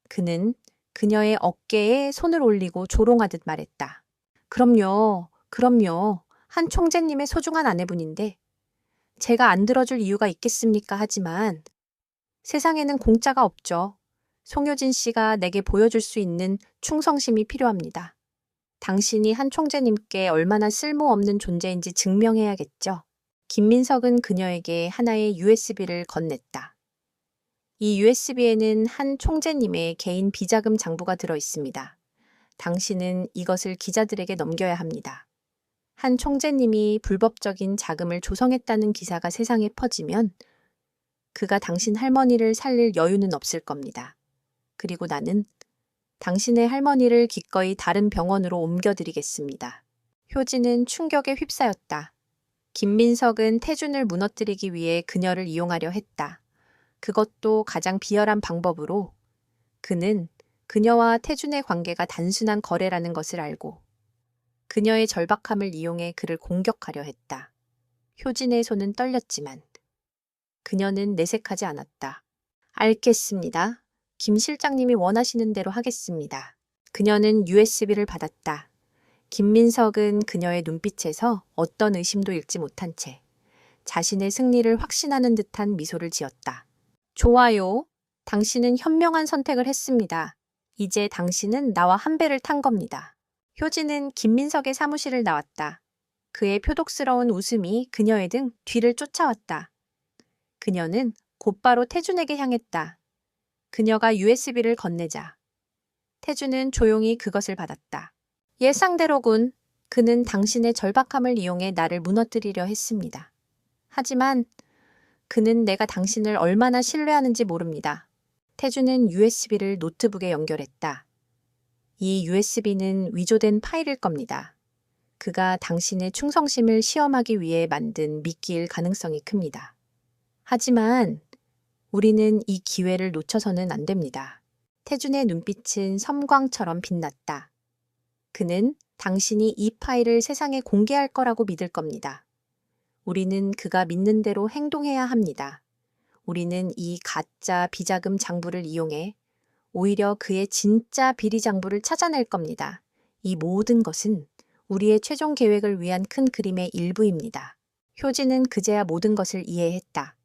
그는 그녀의 어깨에 손을 올리고 조롱하듯 말했다. 그럼요, 그럼요. 한 총재님의 소중한 아내분인데 제가 안 들어줄 이유가 있겠습니까? 하지만 세상에는 공짜가 없죠. 송효진 씨가 내게 보여줄 수 있는 충성심이 필요합니다. 당신이 한 총재님께 얼마나 쓸모없는 존재인지 증명해야겠죠. 김민석은 그녀에게 하나의 USB를 건넸다. 이 USB에는 한 총재님의 개인 비자금 장부가 들어 있습니다. 당신은 이것을 기자들에게 넘겨야 합니다. 한 총재님이 불법적인 자금을 조성했다는 기사가 세상에 퍼지면 그가 당신 할머니를 살릴 여유는 없을 겁니다. 그리고 나는 당신의 할머니를 기꺼이 다른 병원으로 옮겨드리겠습니다. 효진은 충격에 휩싸였다. 김민석은 태준을 무너뜨리기 위해 그녀를 이용하려 했다. 그것도 가장 비열한 방법으로 그는 그녀와 태준의 관계가 단순한 거래라는 것을 알고 그녀의 절박함을 이용해 그를 공격하려 했다. 효진의 손은 떨렸지만 그녀는 내색하지 않았다. 알겠습니다. 김 실장님이 원하시는 대로 하겠습니다. 그녀는 USB를 받았다. 김민석은 그녀의 눈빛에서 어떤 의심도 읽지 못한 채 자신의 승리를 확신하는 듯한 미소를 지었다. 좋아요. 당신은 현명한 선택을 했습니다. 이제 당신은 나와 한 배를 탄 겁니다. 효진은 김민석의 사무실을 나왔다. 그의 표독스러운 웃음이 그녀의 등 뒤를 쫓아왔다. 그녀는 곧바로 태준에게 향했다. 그녀가 USB를 건네자 태준은 조용히 그것을 받았다. 예상대로군. 그는 당신의 절박함을 이용해 나를 무너뜨리려 했습니다. 하지만 그는 내가 당신을 얼마나 신뢰하는지 모릅니다. 태준은 USB를 노트북에 연결했다. 이 USB는 위조된 파일일 겁니다. 그가 당신의 충성심을 시험하기 위해 만든 미끼일 가능성이 큽니다. 하지만 우리는 이 기회를 놓쳐서는 안 됩니다. 태준의 눈빛은 섬광처럼 빛났다. 그는 당신이 이 파일을 세상에 공개할 거라고 믿을 겁니다. 우리는 그가 믿는 대로 행동해야 합니다. 우리는 이 가짜 비자금 장부를 이용해 오히려 그의 진짜 비리 장부를 찾아낼 겁니다. 이 모든 것은 우리의 최종 계획을 위한 큰 그림의 일부입니다. 효진은 그제야 모든 것을 이해했다.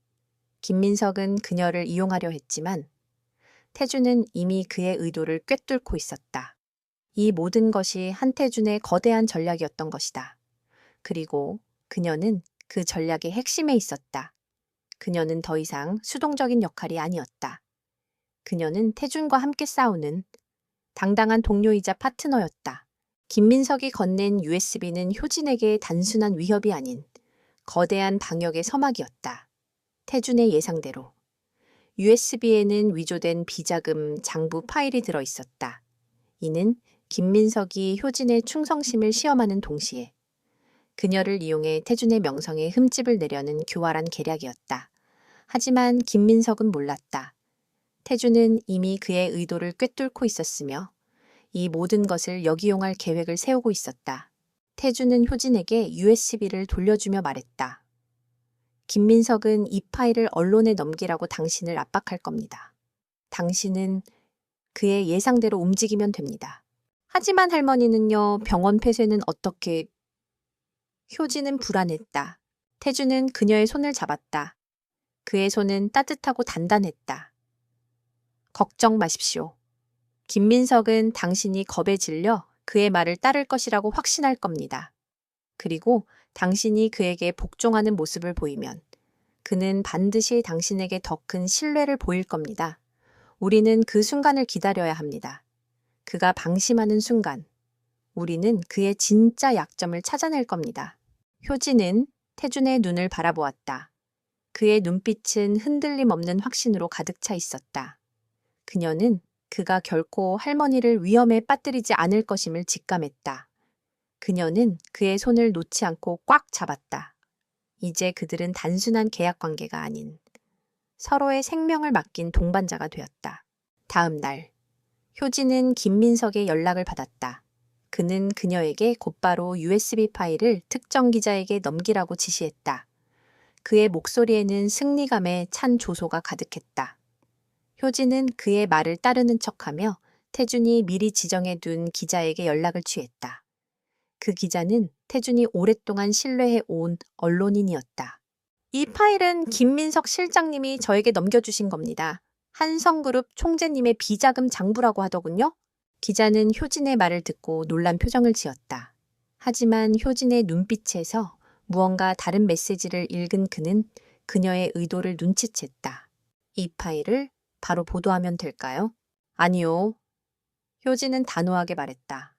김민석은 그녀를 이용하려 했지만 태준은 이미 그의 의도를 꿰뚫고 있었다. 이 모든 것이 한태준의 거대한 전략이었던 것이다. 그리고 그녀는 그 전략의 핵심에 있었다. 그녀는 더 이상 수동적인 역할이 아니었다. 그녀는 태준과 함께 싸우는 당당한 동료이자 파트너였다. 김민석이 건넨 USB는 효진에게 단순한 위협이 아닌 거대한 방역의 서막이었다. 태준의 예상대로 USB에는 위조된 비자금 장부 파일이 들어 있었다. 이는 김민석이 효진의 충성심을 시험하는 동시에 그녀를 이용해 태준의 명성에 흠집을 내려는 교활한 계략이었다. 하지만 김민석은 몰랐다. 태주는 이미 그의 의도를 꿰뚫고 있었으며 이 모든 것을 역이용할 계획을 세우고 있었다. 태주는 효진에게 USB를 돌려주며 말했다. 김민석은 이 파일을 언론에 넘기라고 당신을 압박할 겁니다. 당신은 그의 예상대로 움직이면 됩니다. 하지만 할머니는요, 병원 폐쇄는 어떻게... 효진은 불안했다. 태주는 그녀의 손을 잡았다. 그의 손은 따뜻하고 단단했다. 걱정 마십시오. 김민석은 당신이 겁에 질려 그의 말을 따를 것이라고 확신할 겁니다. 그리고 당신이 그에게 복종하는 모습을 보이면 그는 반드시 당신에게 더 큰 신뢰를 보일 겁니다. 우리는 그 순간을 기다려야 합니다. 그가 방심하는 순간, 우리는 그의 진짜 약점을 찾아낼 겁니다. 효진은 태준의 눈을 바라보았다. 그의 눈빛은 흔들림 없는 확신으로 가득 차 있었다. 그녀는 그가 결코 할머니를 위험에 빠뜨리지 않을 것임을 직감했다. 그녀는 그의 손을 놓지 않고 꽉 잡았다. 이제 그들은 단순한 계약 관계가 아닌 서로의 생명을 맡긴 동반자가 되었다. 다음 날, 효진은 김민석의 연락을 받았다. 그는 그녀에게 곧바로 USB 파일을 특정 기자에게 넘기라고 지시했다. 그의 목소리에는 승리감에 찬 조소가 가득했다. 효진은 그의 말을 따르는 척하며 태준이 미리 지정해둔 기자에게 연락을 취했다. 그 기자는 태준이 오랫동안 신뢰해 온 언론인이었다. 이 파일은 김민석 실장님이 저에게 넘겨주신 겁니다. 한성그룹 총재님의 비자금 장부라고 하더군요. 기자는 효진의 말을 듣고 놀란 표정을 지었다. 하지만 효진의 눈빛에서 무언가 다른 메시지를 읽은 그는 그녀의 의도를 눈치챘다. 이 파일을 바로 보도하면 될까요? 아니요. 효진은 단호하게 말했다.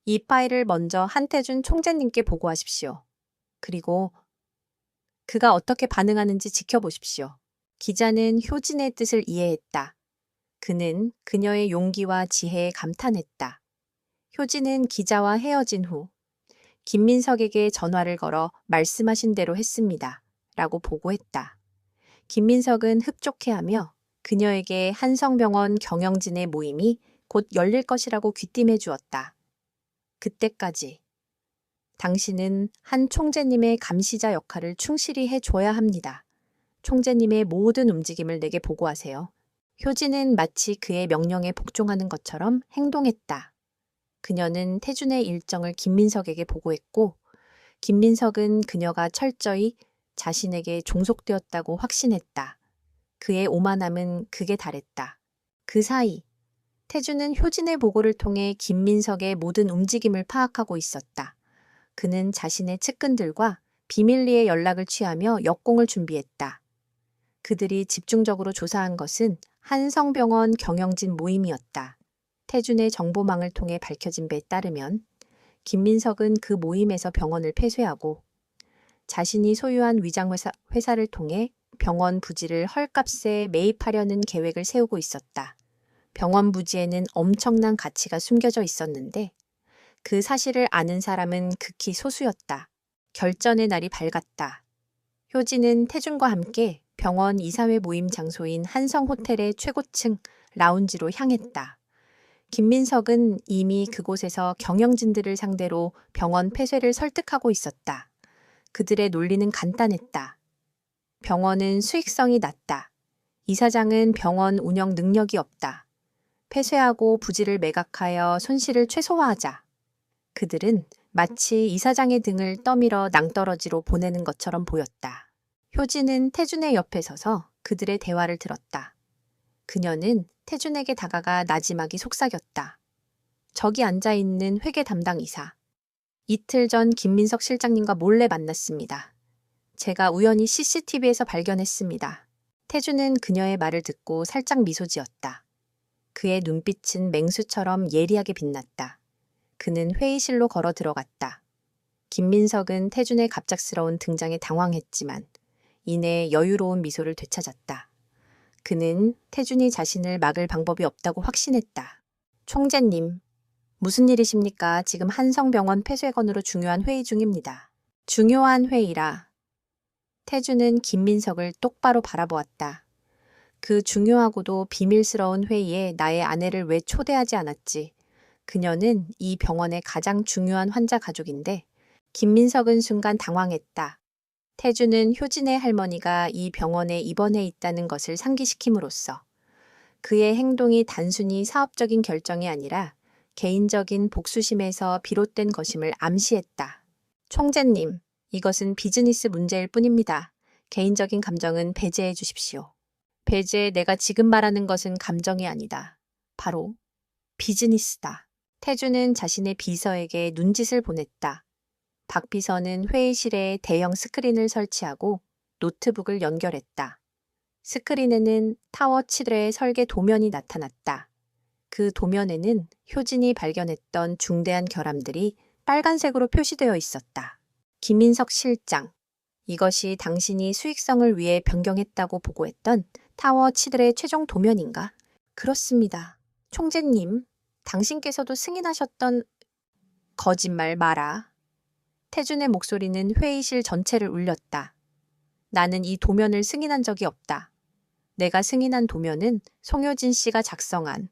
이 파일을 먼저 한태준 총재님께 보고하십시오. 그리고 그가 어떻게 반응하는지 지켜보십시오. 기자는 효진의 뜻을 이해했다. 그는 그녀의 용기와 지혜에 감탄했다. 효진은 기자와 헤어진 후 김민석에게 전화를 걸어 말씀하신 대로 했습니다. 라고 보고했다. 김민석은 흡족해하며 그녀에게 한성병원 경영진의 모임이 곧 열릴 것이라고 귀띔해 주었다. 그때까지 당신은 한 총재님의 감시자 역할을 충실히 해줘야 합니다. 총재님의 모든 움직임을 내게 보고하세요. 효진은 마치 그의 명령에 복종하는 것처럼 행동했다. 그녀는 태준의 일정을 김민석에게 보고했고 김민석은 그녀가 철저히 자신에게 종속되었다고 확신했다. 그의 오만함은 극에 달했다. 그 사이 태준은 효진의 보고를 통해 김민석의 모든 움직임을 파악하고 있었다. 그는 자신의 측근들과 비밀리에 연락을 취하며 역공을 준비했다. 그들이 집중적으로 조사한 것은 한성병원 경영진 모임이었다. 태준의 정보망을 통해 밝혀진 바에 따르면 김민석은 그 모임에서 병원을 폐쇄하고 자신이 소유한 위장회사를 통해 병원 부지를 헐값에 매입하려는 계획을 세우고 있었다. 병원 부지에는 엄청난 가치가 숨겨져 있었는데 그 사실을 아는 사람은 극히 소수였다. 결전의 날이 밝았다. 효진은 태준과 함께 병원 이사회 모임 장소인 한성호텔의 최고층 라운지로 향했다. 김민석은 이미 그곳에서 경영진들을 상대로 병원 폐쇄를 설득하고 있었다. 그들의 논리는 간단했다. 병원은 수익성이 낮다. 이사장은 병원 운영 능력이 없다. 폐쇄하고 부지를 매각하여 손실을 최소화하자. 그들은 마치 이사장의 등을 떠밀어 낭떠러지로 보내는 것처럼 보였다. 효진은 태준의 옆에 서서 그들의 대화를 들었다. 그녀는 태준에게 다가가 나지막이 속삭였다. 저기 앉아있는 회계 담당 이사. 이틀 전 김민석 실장님과 몰래 만났습니다. 제가 우연히 CCTV에서 발견했습니다. 태준은 그녀의 말을 듣고 살짝 미소 지었다. 그의 눈빛은 맹수처럼 예리하게 빛났다. 그는 회의실로 걸어 들어갔다. 김민석은 태준의 갑작스러운 등장에 당황했지만 이내 여유로운 미소를 되찾았다. 그는 태준이 자신을 막을 방법이 없다고 확신했다. 총재님, 무슨 일이십니까? 지금 한성병원 폐쇄 건으로 중요한 회의 중입니다. 중요한 회의라. 태주는 김민석을 똑바로 바라보았다. 그 중요하고도 비밀스러운 회의에 나의 아내를 왜 초대하지 않았지? 그녀는 이 병원의 가장 중요한 환자 가족인데 김민석은 순간 당황했다. 태주는 효진의 할머니가 이 병원에 입원해 있다는 것을 상기시킴으로써 그의 행동이 단순히 사업적인 결정이 아니라 개인적인 복수심에서 비롯된 것임을 암시했다. 총재님, 이것은 비즈니스 문제일 뿐입니다. 개인적인 감정은 배제해 주십시오. 배제, 내가 지금 말하는 것은 감정이 아니다. 바로 비즈니스다. 태주는 자신의 비서에게 눈짓을 보냈다. 박 비서는 회의실에 대형 스크린을 설치하고 노트북을 연결했다. 스크린에는 타워 7회의 설계 도면이 나타났다. 그 도면에는 효진이 발견했던 중대한 결함들이 빨간색으로 표시되어 있었다. 김민석 실장, 이것이 당신이 수익성을 위해 변경했다고 보고했던 타워 7회의 최종 도면인가? 그렇습니다. 총재님, 당신께서도 승인하셨던 거짓말 마라. 태준의 목소리는 회의실 전체를 울렸다. 나는 이 도면을 승인한 적이 없다. 내가 승인한 도면은 송효진 씨가 작성한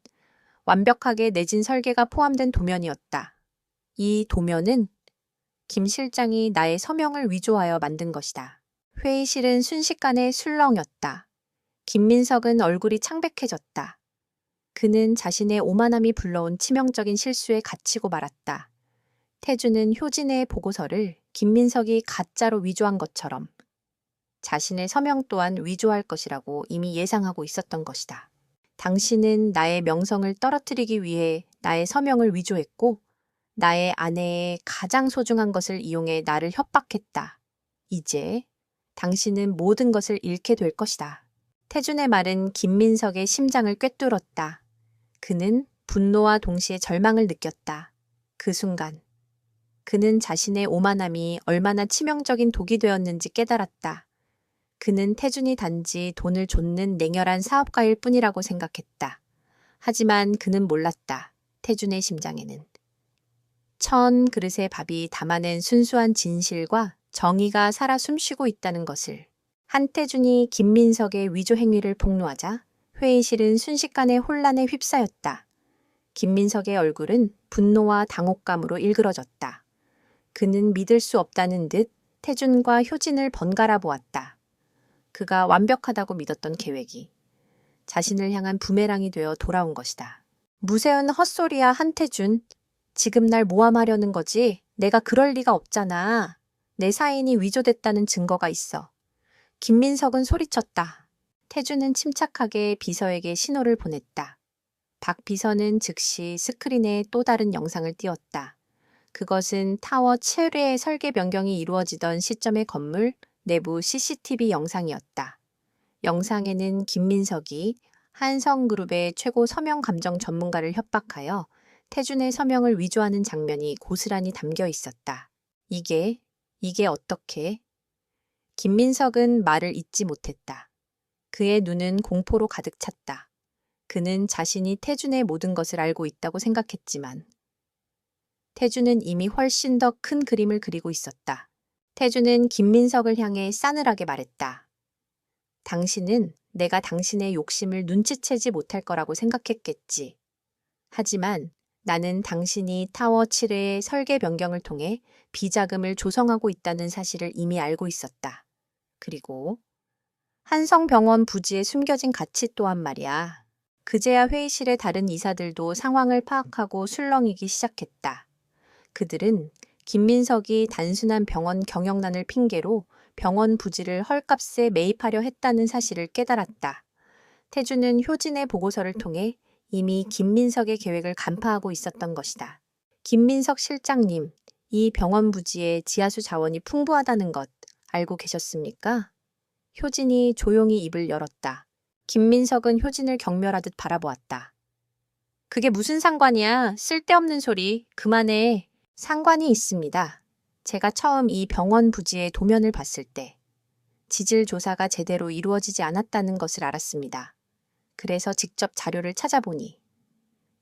완벽하게 내진 설계가 포함된 도면이었다. 이 도면은 김 실장이 나의 서명을 위조하여 만든 것이다. 회의실은 순식간에 술렁였다. 김민석은 얼굴이 창백해졌다. 그는 자신의 오만함이 불러온 치명적인 실수에 갇히고 말았다. 태주는 효진의 보고서를 김민석이 가짜로 위조한 것처럼 자신의 서명 또한 위조할 것이라고 이미 예상하고 있었던 것이다. 당신은 나의 명성을 떨어뜨리기 위해 나의 서명을 위조했고 나의 아내의 가장 소중한 것을 이용해 나를 협박했다. 이제 당신은 모든 것을 잃게 될 것이다. 태준의 말은 김민석의 심장을 꿰뚫었다. 그는 분노와 동시에 절망을 느꼈다. 그 순간 그는 자신의 오만함이 얼마나 치명적인 독이 되었는지 깨달았다. 그는 태준이 단지 돈을 좇는 냉혈한 사업가일 뿐이라고 생각했다. 하지만 그는 몰랐다. 태준의 심장에는 1000그릇의 밥이 담아낸 순수한 진실과 정의가 살아 숨쉬고 있다는 것을. 한태준이 김민석의 위조 행위를 폭로하자 회의실은 순식간에 혼란에 휩싸였다. 김민석의 얼굴은 분노와 당혹감으로 일그러졌다. 그는 믿을 수 없다는 듯 태준과 효진을 번갈아 보았다. 그가 완벽하다고 믿었던 계획이 자신을 향한 부메랑이 되어 돌아온 것이다. 무세한 헛소리야, 한태준. 지금 날 모함하려는 거지? 내가 그럴 리가 없잖아. 내 사인이 위조됐다는 증거가 있어. 김민석은 소리쳤다. 태준은 침착하게 비서에게 신호를 보냈다. 박 비서는 즉시 스크린에 또 다른 영상을 띄웠다. 그것은 타워 7회의 설계 변경이 이루어지던 시점의 건물 내부 CCTV 영상이었다. 영상에는 김민석이 한성그룹의 최고 서명 감정 전문가를 협박하여 태준의 서명을 위조하는 장면이 고스란히 담겨 있었다. 이게 어떻게? 김민석은 말을 잇지 못했다. 그의 눈은 공포로 가득 찼다. 그는 자신이 태준의 모든 것을 알고 있다고 생각했지만 태준은 이미 훨씬 더 큰 그림을 그리고 있었다. 태준은 김민석을 향해 싸늘하게 말했다. 당신은 내가 당신의 욕심을 눈치채지 못할 거라고 생각했겠지. 하지만 나는 당신이 타워 7회의 설계 변경을 통해 비자금을 조성하고 있다는 사실을 이미 알고 있었다. 그리고 한성병원 부지에 숨겨진 가치 또한 말이야. 그제야 회의실의 다른 이사들도 상황을 파악하고 술렁이기 시작했다. 그들은 김민석이 단순한 병원 경영난을 핑계로 병원 부지를 헐값에 매입하려 했다는 사실을 깨달았다. 태준은 효진의 보고서를 통해 이미 김민석의 계획을 간파하고 있었던 것이다. 김민석 실장님, 이 병원 부지에 지하수 자원이 풍부하다는 것 알고 계셨습니까? 효진이 조용히 입을 열었다. 김민석은 효진을 경멸하듯 바라보았다. 그게 무슨 상관이야? 쓸데없는 소리. 그만해. 상관이 있습니다. 제가 처음 이 병원 부지의 도면을 봤을 때 지질 조사가 제대로 이루어지지 않았다는 것을 알았습니다. 그래서 직접 자료를 찾아보니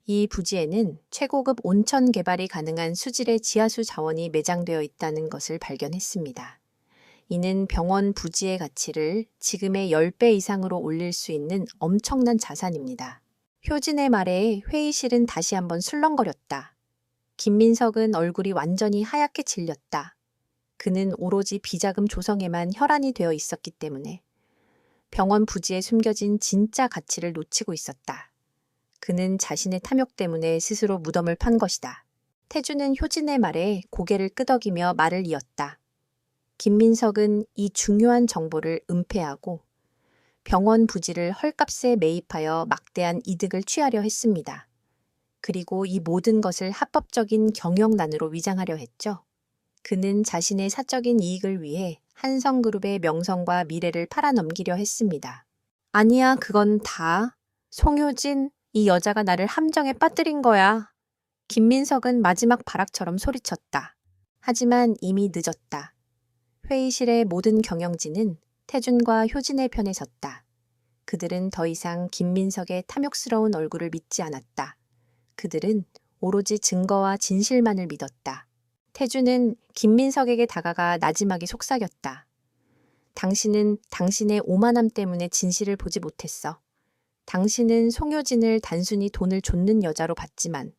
이 부지에는 최고급 온천 개발이 가능한 수질의 지하수 자원이 매장되어 있다는 것을 발견했습니다. 이는 병원 부지의 가치를 지금의 10배 이상으로 올릴 수 있는 엄청난 자산입니다. 효진의 말에 회의실은 다시 한번 술렁거렸다. 김민석은 얼굴이 완전히 하얗게 질렸다. 그는 오로지 비자금 조성에만 혈안이 되어 있었기 때문에 병원 부지에 숨겨진 진짜 가치를 놓치고 있었다. 그는 자신의 탐욕 때문에 스스로 무덤을 판 것이다. 태주는 효진의 말에 고개를 끄덕이며 말을 이었다. 김민석은 이 중요한 정보를 은폐하고 병원 부지를 헐값에 매입하여 막대한 이득을 취하려 했습니다. 그리고 이 모든 것을 합법적인 경영난으로 위장하려 했죠. 그는 자신의 사적인 이익을 위해 한성그룹의 명성과 미래를 팔아넘기려 했습니다. 아니야, 그건 다 송효진, 이 여자가 나를 함정에 빠뜨린 거야. 김민석은 마지막 발악처럼 소리쳤다. 하지만 이미 늦었다. 회의실의 모든 경영진은 태준과 효진의 편에 섰다. 그들은 더 이상 김민석의 탐욕스러운 얼굴을 믿지 않았다. 그들은 오로지 증거와 진실만을 믿었다. 태준은 김민석에게 다가가 나지막이 속삭였다. 당신은 당신의 오만함 때문에 진실을 보지 못했어. 당신은 송효진을 단순히 돈을 줬는 여자로 봤지만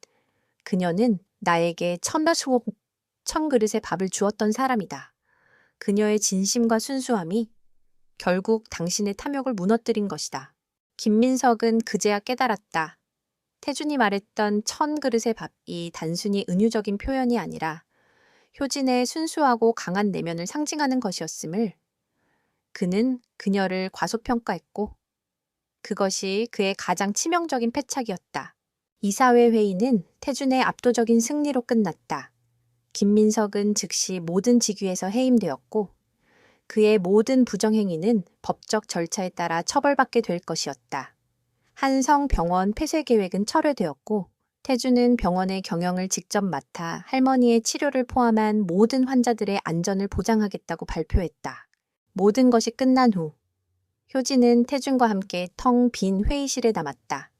그녀는 나에게 천 그릇의 밥을 주었던 사람이다. 그녀의 진심과 순수함이 결국 당신의 탐욕을 무너뜨린 것이다. 김민석은 그제야 깨달았다. 태준이 말했던 1000그릇의 밥이 단순히 은유적인 표현이 아니라 효진의 순수하고 강한 내면을 상징하는 것이었음을 그는 그녀를 과소평가했고 그것이 그의 가장 치명적인 패착이었다. 이사회 회의는 태준의 압도적인 승리로 끝났다. 김민석은 즉시 모든 직위에서 해임되었고 그의 모든 부정행위는 법적 절차에 따라 처벌받게 될 것이었다. 한성병원 폐쇄 계획은 철회되었고 태준은 병원의 경영을 직접 맡아 할머니의 치료를 포함한 모든 환자들의 안전을 보장하겠다고 발표했다. 모든 것이 끝난 후 효진은 태준과 함께 텅 빈 회의실에 남았다.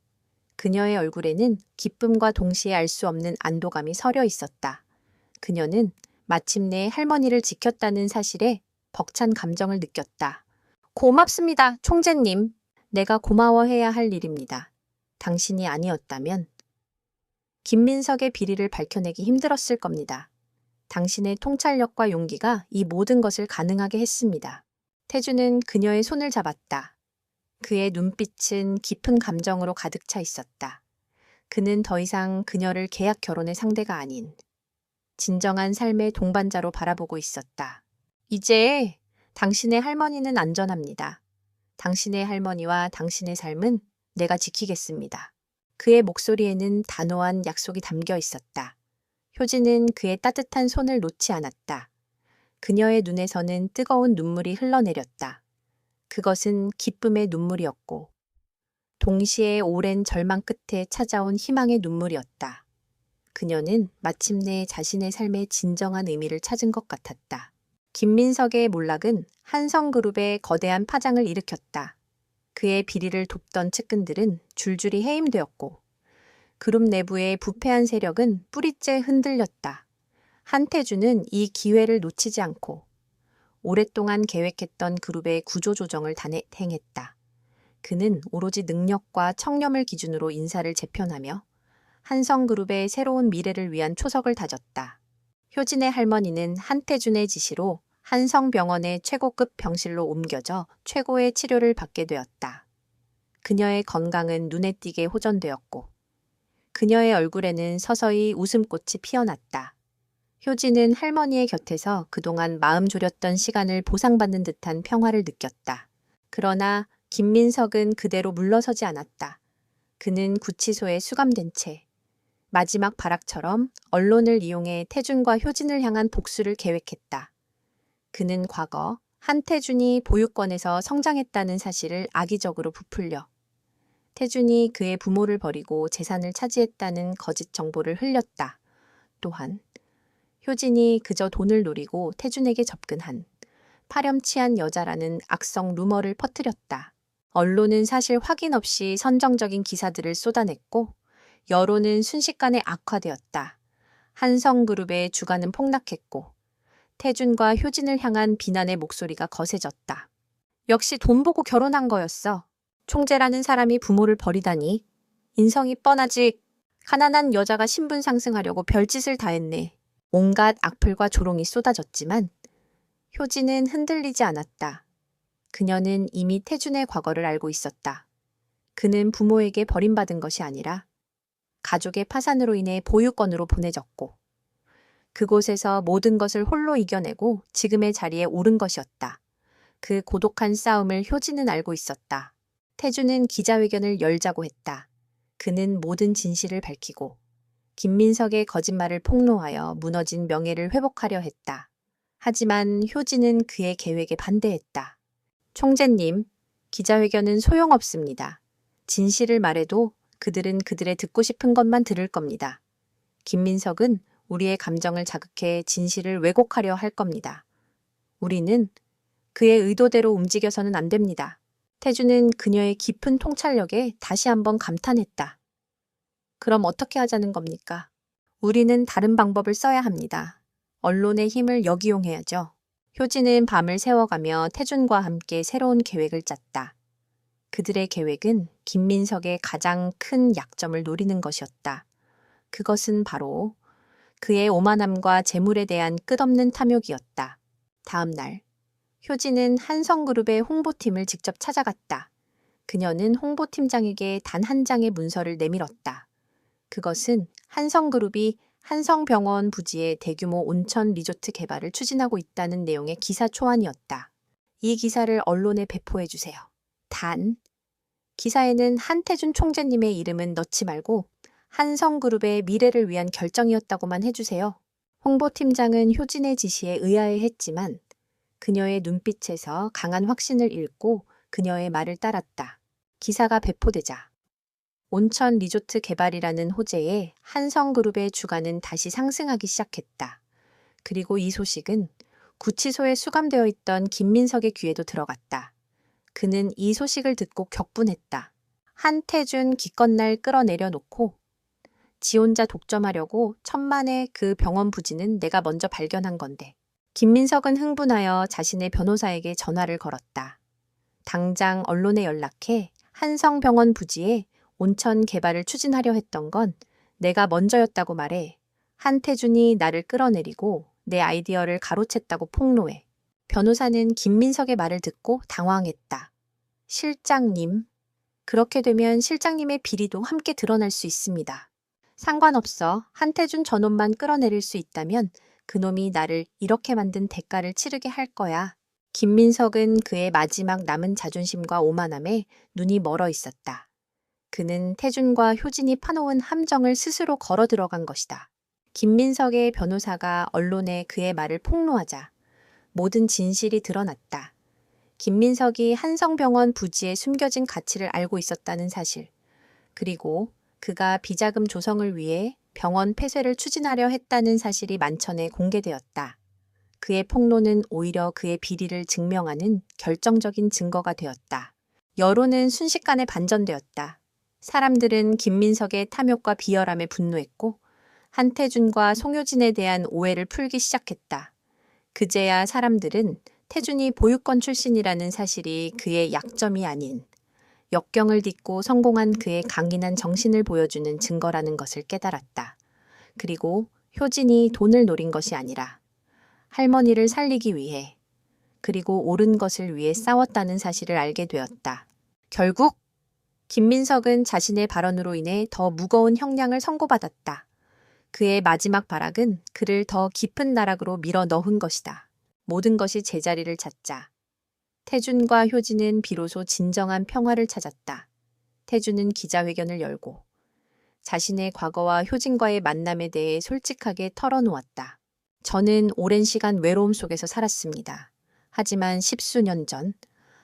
그녀의 얼굴에는 기쁨과 동시에 알 수 없는 안도감이 서려 있었다. 그녀는 마침내 할머니를 지켰다는 사실에 벅찬 감정을 느꼈다. 고맙습니다, 총재님. 내가 고마워해야 할 일입니다. 당신이 아니었다면 김민석의 비리를 밝혀내기 힘들었을 겁니다. 당신의 통찰력과 용기가 이 모든 것을 가능하게 했습니다. 태주는 그녀의 손을 잡았다. 그의 눈빛은 깊은 감정으로 가득 차 있었다. 그는 더 이상 그녀를 계약 결혼의 상대가 아닌 진정한 삶의 동반자로 바라보고 있었다. 이제 당신의 할머니는 안전합니다. 당신의 할머니와 당신의 삶은 내가 지키겠습니다. 그의 목소리에는 단호한 약속이 담겨 있었다. 효진은 그의 따뜻한 손을 놓지 않았다. 그녀의 눈에서는 뜨거운 눈물이 흘러내렸다. 그것은 기쁨의 눈물이었고 동시에 오랜 절망 끝에 찾아온 희망의 눈물이었다. 그녀는 마침내 자신의 삶의 진정한 의미를 찾은 것 같았다. 김민석의 몰락은 한성그룹에 거대한 파장을 일으켰다. 그의 비리를 돕던 측근들은 줄줄이 해임되었고 그룹 내부의 부패한 세력은 뿌리째 흔들렸다. 한태주는 이 기회를 놓치지 않고 오랫동안 계획했던 그룹의 구조조정을 단행했다. 그는 오로지 능력과 청렴을 기준으로 인사를 재편하며 한성그룹의 새로운 미래를 위한 초석을 다졌다. 효진의 할머니는 한태준의 지시로 한성병원의 최고급 병실로 옮겨져 최고의 치료를 받게 되었다. 그녀의 건강은 눈에 띄게 호전되었고 그녀의 얼굴에는 서서히 웃음꽃이 피어났다. 효진은 할머니의 곁에서 그동안 마음 졸였던 시간을 보상받는 듯한 평화를 느꼈다. 그러나 김민석은 그대로 물러서지 않았다. 그는 구치소에 수감된 채 마지막 발악처럼 언론을 이용해 태준과 효진을 향한 복수를 계획했다. 그는 과거 한태준이 보육권에서 성장했다는 사실을 악의적으로 부풀려 태준이 그의 부모를 버리고 재산을 차지했다는 거짓 정보를 흘렸다. 또한 효진이 그저 돈을 노리고 태준에게 접근한 파렴치한 여자라는 악성 루머를 퍼뜨렸다. 언론은 사실 확인 없이 선정적인 기사들을 쏟아냈고 여론은 순식간에 악화되었다. 한성그룹의 주가는 폭락했고 태준과 효진을 향한 비난의 목소리가 거세졌다. 역시 돈 보고 결혼한 거였어. 총재라는 사람이 부모를 버리다니. 인성이 뻔하지. 가난한 여자가 신분 상승하려고 별짓을 다 했네. 온갖 악플과 조롱이 쏟아졌지만 효진은 흔들리지 않았다. 그녀는 이미 태준의 과거를 알고 있었다. 그는 부모에게 버림받은 것이 아니라 가족의 파산으로 인해 보육원으로 보내졌고 그곳에서 모든 것을 홀로 이겨내고 지금의 자리에 오른 것이었다. 그 고독한 싸움을 효진은 알고 있었다. 태준은 기자회견을 열자고 했다. 그는 모든 진실을 밝히고 김민석의 거짓말을 폭로하여 무너진 명예를 회복하려 했다. 하지만 효진은 그의 계획에 반대했다. 총재님, 기자회견은 소용없습니다. 진실을 말해도 그들은 그들의 듣고 싶은 것만 들을 겁니다. 김민석은 우리의 감정을 자극해 진실을 왜곡하려 할 겁니다. 우리는 그의 의도대로 움직여서는 안 됩니다. 태준은 그녀의 깊은 통찰력에 다시 한번 감탄했다. 그럼 어떻게 하자는 겁니까? 우리는 다른 방법을 써야 합니다. 언론의 힘을 역이용해야죠. 효진은 밤을 새워가며 태준과 함께 새로운 계획을 짰다. 그들의 계획은 김민석의 가장 큰 약점을 노리는 것이었다. 그것은 바로 그의 오만함과 재물에 대한 끝없는 탐욕이었다. 다음 날, 효진은 한성그룹의 홍보팀을 직접 찾아갔다. 그녀는 홍보팀장에게 단 한 장의 문서를 내밀었다. 그것은 한성그룹이 한성병원 부지의 대규모 온천 리조트 개발을 추진하고 있다는 내용의 기사 초안이었다. 이 기사를 언론에 배포해 주세요. 단, 기사에는 한태준 총재님의 이름은 넣지 말고 한성그룹의 미래를 위한 결정이었다고만 해주세요. 홍보팀장은 효진의 지시에 의아해했지만 그녀의 눈빛에서 강한 확신을 읽고 그녀의 말을 따랐다. 기사가 배포되자 온천 리조트 개발이라는 호재에 한성그룹의 주가는 다시 상승하기 시작했다. 그리고 이 소식은 구치소에 수감되어 있던 김민석의 귀에도 들어갔다. 그는 이 소식을 듣고 격분했다. 한태준 기껏날 끌어내려 놓고 지 혼자 독점하려고 천만의 그 병원 부지는 내가 먼저 발견한 건데. 김민석은 흥분하여 자신의 변호사에게 전화를 걸었다. 당장 언론에 연락해 한성병원 부지에 온천 개발을 추진하려 했던 건 내가 먼저였다고 말해. 한태준이 나를 끌어내리고 내 아이디어를 가로챘다고 폭로해. 변호사는 김민석의 말을 듣고 당황했다. 실장님, 그렇게 되면 실장님의 비리도 함께 드러날 수 있습니다. 상관없어. 한태준 저놈만 끌어내릴 수 있다면 그놈이 나를 이렇게 만든 대가를 치르게 할 거야. 김민석은 그의 마지막 남은 자존심과 오만함에 눈이 멀어 있었다. 그는 태준과 효진이 파놓은 함정을 스스로 걸어 들어간 것이다. 김민석의 변호사가 언론에 그의 말을 폭로하자 모든 진실이 드러났다. 김민석이 한성병원 부지에 숨겨진 가치를 알고 있었다는 사실, 그리고 그가 비자금 조성을 위해 병원 폐쇄를 추진하려 했다는 사실이 만천에 공개되었다. 그의 폭로는 오히려 그의 비리를 증명하는 결정적인 증거가 되었다. 여론은 순식간에 반전되었다. 사람들은 김민석의 탐욕과 비열함에 분노했고 한태준과 송효진에 대한 오해를 풀기 시작했다. 그제야 사람들은 태준이 보육권 출신이라는 사실이 그의 약점이 아닌 역경을 딛고 성공한 그의 강인한 정신을 보여주는 증거라는 것을 깨달았다. 그리고 효진이 돈을 노린 것이 아니라 할머니를 살리기 위해 그리고 옳은 것을 위해 싸웠다는 사실을 알게 되었다. 결국 김민석은 자신의 발언으로 인해 더 무거운 형량을 선고받았다. 그의 마지막 발악은 그를 더 깊은 나락으로 밀어 넣은 것이다. 모든 것이 제자리를 찾자 태준과 효진은 비로소 진정한 평화를 찾았다. 태준은 기자회견을 열고 자신의 과거와 효진과의 만남에 대해 솔직하게 털어놓았다. 저는 오랜 시간 외로움 속에서 살았습니다. 하지만 10수년 전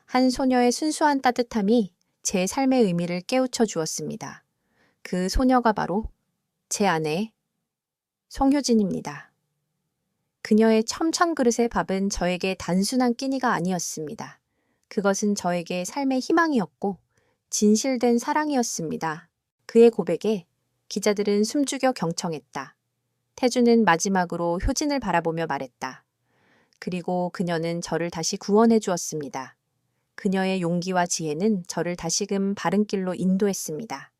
한 소녀의 순수한 따뜻함이 제 삶의 의미를 깨우쳐 주었습니다. 그 소녀가 바로 제 아내 송효진입니다. 그녀의 첨천그릇의 밥은 저에게 단순한 끼니가 아니었습니다. 그것은 저에게 삶의 희망이었고 진실된 사랑이었습니다. 그의 고백에 기자들은 숨죽여 경청했다. 태준은 마지막으로 효진을 바라보며 말했다. 그리고 그녀는 저를 다시 구원해 주었습니다. 그녀의 용기와 지혜는 저를 다시금 바른 길로 인도했습니다.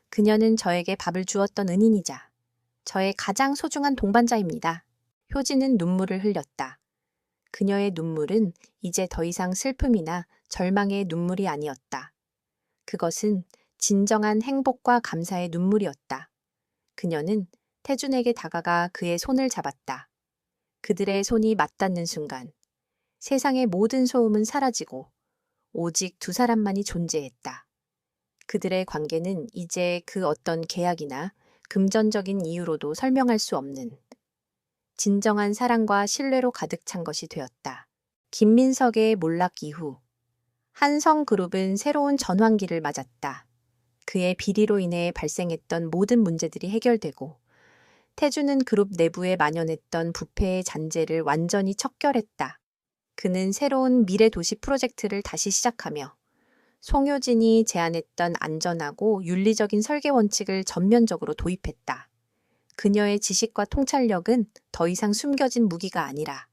그녀는 저에게 밥을 주었던 은인이자 저의 가장 소중한 동반자입니다. 효진은 눈물을 흘렸다. 그녀의 눈물은 이제 더 이상 슬픔이나 절망의 눈물이 아니었다. 그것은 진정한 행복과 감사의 눈물이었다. 그녀는 태준에게 다가가 그의 손을 잡았다. 그들의 손이 맞닿는 순간 세상의 모든 소음은 사라지고 오직 두 사람만이 존재했다. 그들의 관계는 이제 그 어떤 계약이나 금전적인 이유로도 설명할 수 없는 진정한 사랑과 신뢰로 가득 찬 것이 되었다. 김민석의 몰락 이후 한성그룹은 새로운 전환기를 맞았다. 그의 비리로 인해 발생했던 모든 문제들이 해결되고 태준은 그룹 내부에 만연했던 부패의 잔재를 완전히 척결했다. 그는 새로운 미래도시 프로젝트를 다시 시작하며 송효진이 제안했던 안전하고 윤리적인 설계 원칙을 전면적으로 도입했다. 그녀의 지식과 통찰력은 더 이상 숨겨진 무기가 아니라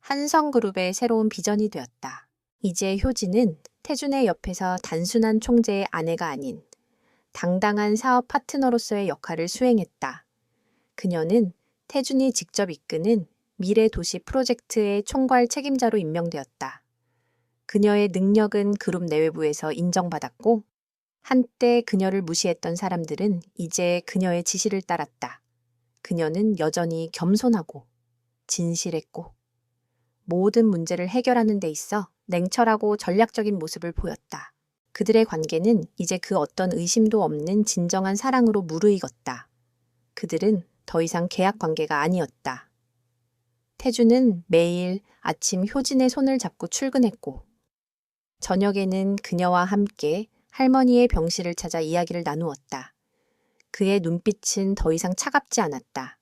한성그룹의 새로운 비전이 되었다. 이제 효진은 태준의 옆에서 단순한 총재의 아내가 아닌 당당한 사업 파트너로서의 역할을 수행했다. 그녀는 태준이 직접 이끄는 미래도시 프로젝트의 총괄 책임자로 임명되었다. 그녀의 능력은 그룹 내외부에서 인정받았고 한때 그녀를 무시했던 사람들은 이제 그녀의 지시를 따랐다. 그녀는 여전히 겸손하고 진실했고 모든 문제를 해결하는 데 있어 냉철하고 전략적인 모습을 보였다. 그들의 관계는 이제 그 어떤 의심도 없는 진정한 사랑으로 무르익었다. 그들은 더 이상 계약 관계가 아니었다. 태준은 매일 아침 효진의 손을 잡고 출근했고 저녁에는 그녀와 함께 할머니의 병실을 찾아 이야기를 나누었다. 그의 눈빛은 더 이상 차갑지 않았다.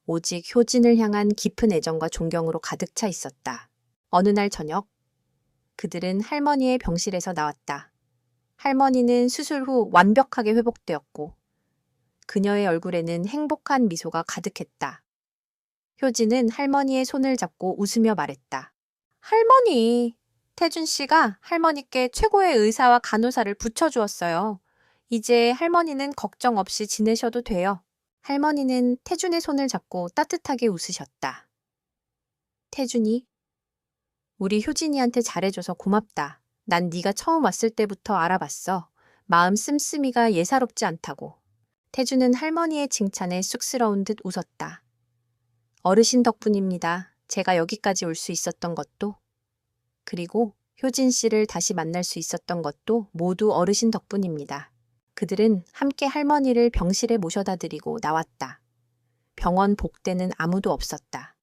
오직 효진을 향한 깊은 애정과 존경으로 가득 차 있었다. 어느 날 저녁, 그들은 할머니의 병실에서 나왔다. 할머니는 수술 후 완벽하게 회복되었고 그녀의 얼굴에는 행복한 미소가 가득했다. 효진은 할머니의 손을 잡고 웃으며 말했다. 할머니, 태준 씨가 할머니께 최고의 의사와 간호사를 붙여주었어요. 이제 할머니는 걱정 없이 지내셔도 돼요. 할머니는 태준의 손을 잡고 따뜻하게 웃으셨다. 태준이, 우리 효진이한테 잘해줘서 고맙다. 난 네가 처음 왔을 때부터 알아봤어. 마음 씀씀이가 예사롭지 않다고. 태준은 할머니의 칭찬에 쑥스러운 듯 웃었다. 어르신 덕분입니다. 제가 여기까지 올 수 있었던 것도, 그리고 효진 씨를 다시 만날 수 있었던 것도 모두 어르신 덕분입니다. 그들은 함께 할머니를 병실에 모셔다 드리고 나왔다. 병원 복대는 아무도 없었다.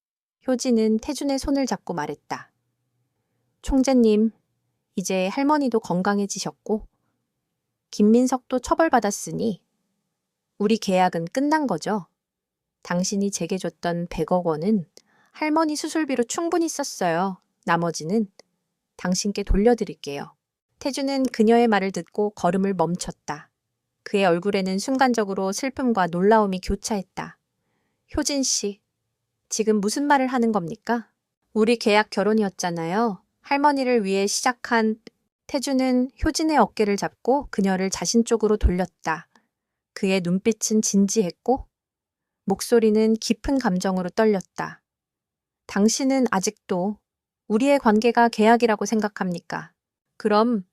효진은 태준의 손을 잡고 말했다. 총재님, 이제 할머니도 건강해지셨고 김민석도 처벌받았으니 우리 계약은 끝난 거죠. 당신이 제게 줬던 100억 원은 할머니 수술비로 충분히 썼어요. 나머지는 당신께 돌려드릴게요. 태준은 그녀의 말을 듣고 걸음을 멈췄다. 그의 얼굴에는 순간적으로 슬픔과 놀라움이 교차했다. 효진 씨, 지금 무슨 말을 하는 겁니까? 우리 계약 결혼이었잖아요. 할머니를 위해 시작한. 태준은 효진의 어깨를 잡고 그녀를 자신 쪽으로 돌렸다. 그의 눈빛은 진지했고 목소리는 깊은 감정으로 떨렸다. 당신은 아직도 우리의 관계가 계약이라고 생각합니까? 그럼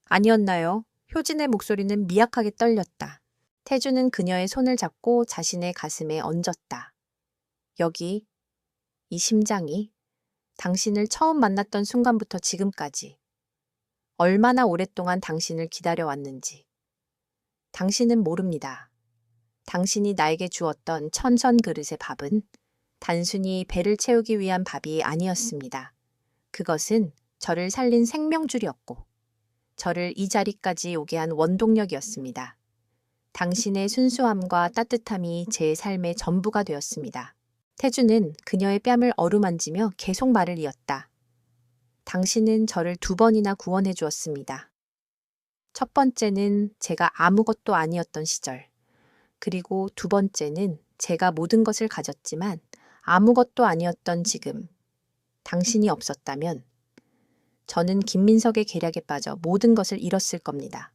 아니었나요? 효진의 목소리는 미약하게 떨렸다. 태준은 그녀의 손을 잡고 자신의 가슴에 얹었다. 여기, 이 심장이 당신을 처음 만났던 순간부터 지금까지 얼마나 오랫동안 당신을 기다려왔는지 당신은 모릅니다. 당신이 나에게 주었던 천선 그릇의 밥은 단순히 배를 채우기 위한 밥이 아니었습니다. 그것은 저를 살린 생명줄이었고 저를 이 자리까지 오게 한 원동력이었습니다. 당신의 순수함과 따뜻함이 제 삶의 전부가 되었습니다. 태준은 그녀의 뺨을 어루만지며 계속 말을 이었다. 당신은 저를 2번이나 구원해 주었습니다. 첫 번째는 제가 아무것도 아니었던 시절, 그리고 2번째는 제가 모든 것을 가졌지만 아무것도 아니었던 지금. 당신이 없었다면 저는 김민석의 계략에 빠져 모든 것을 잃었을 겁니다.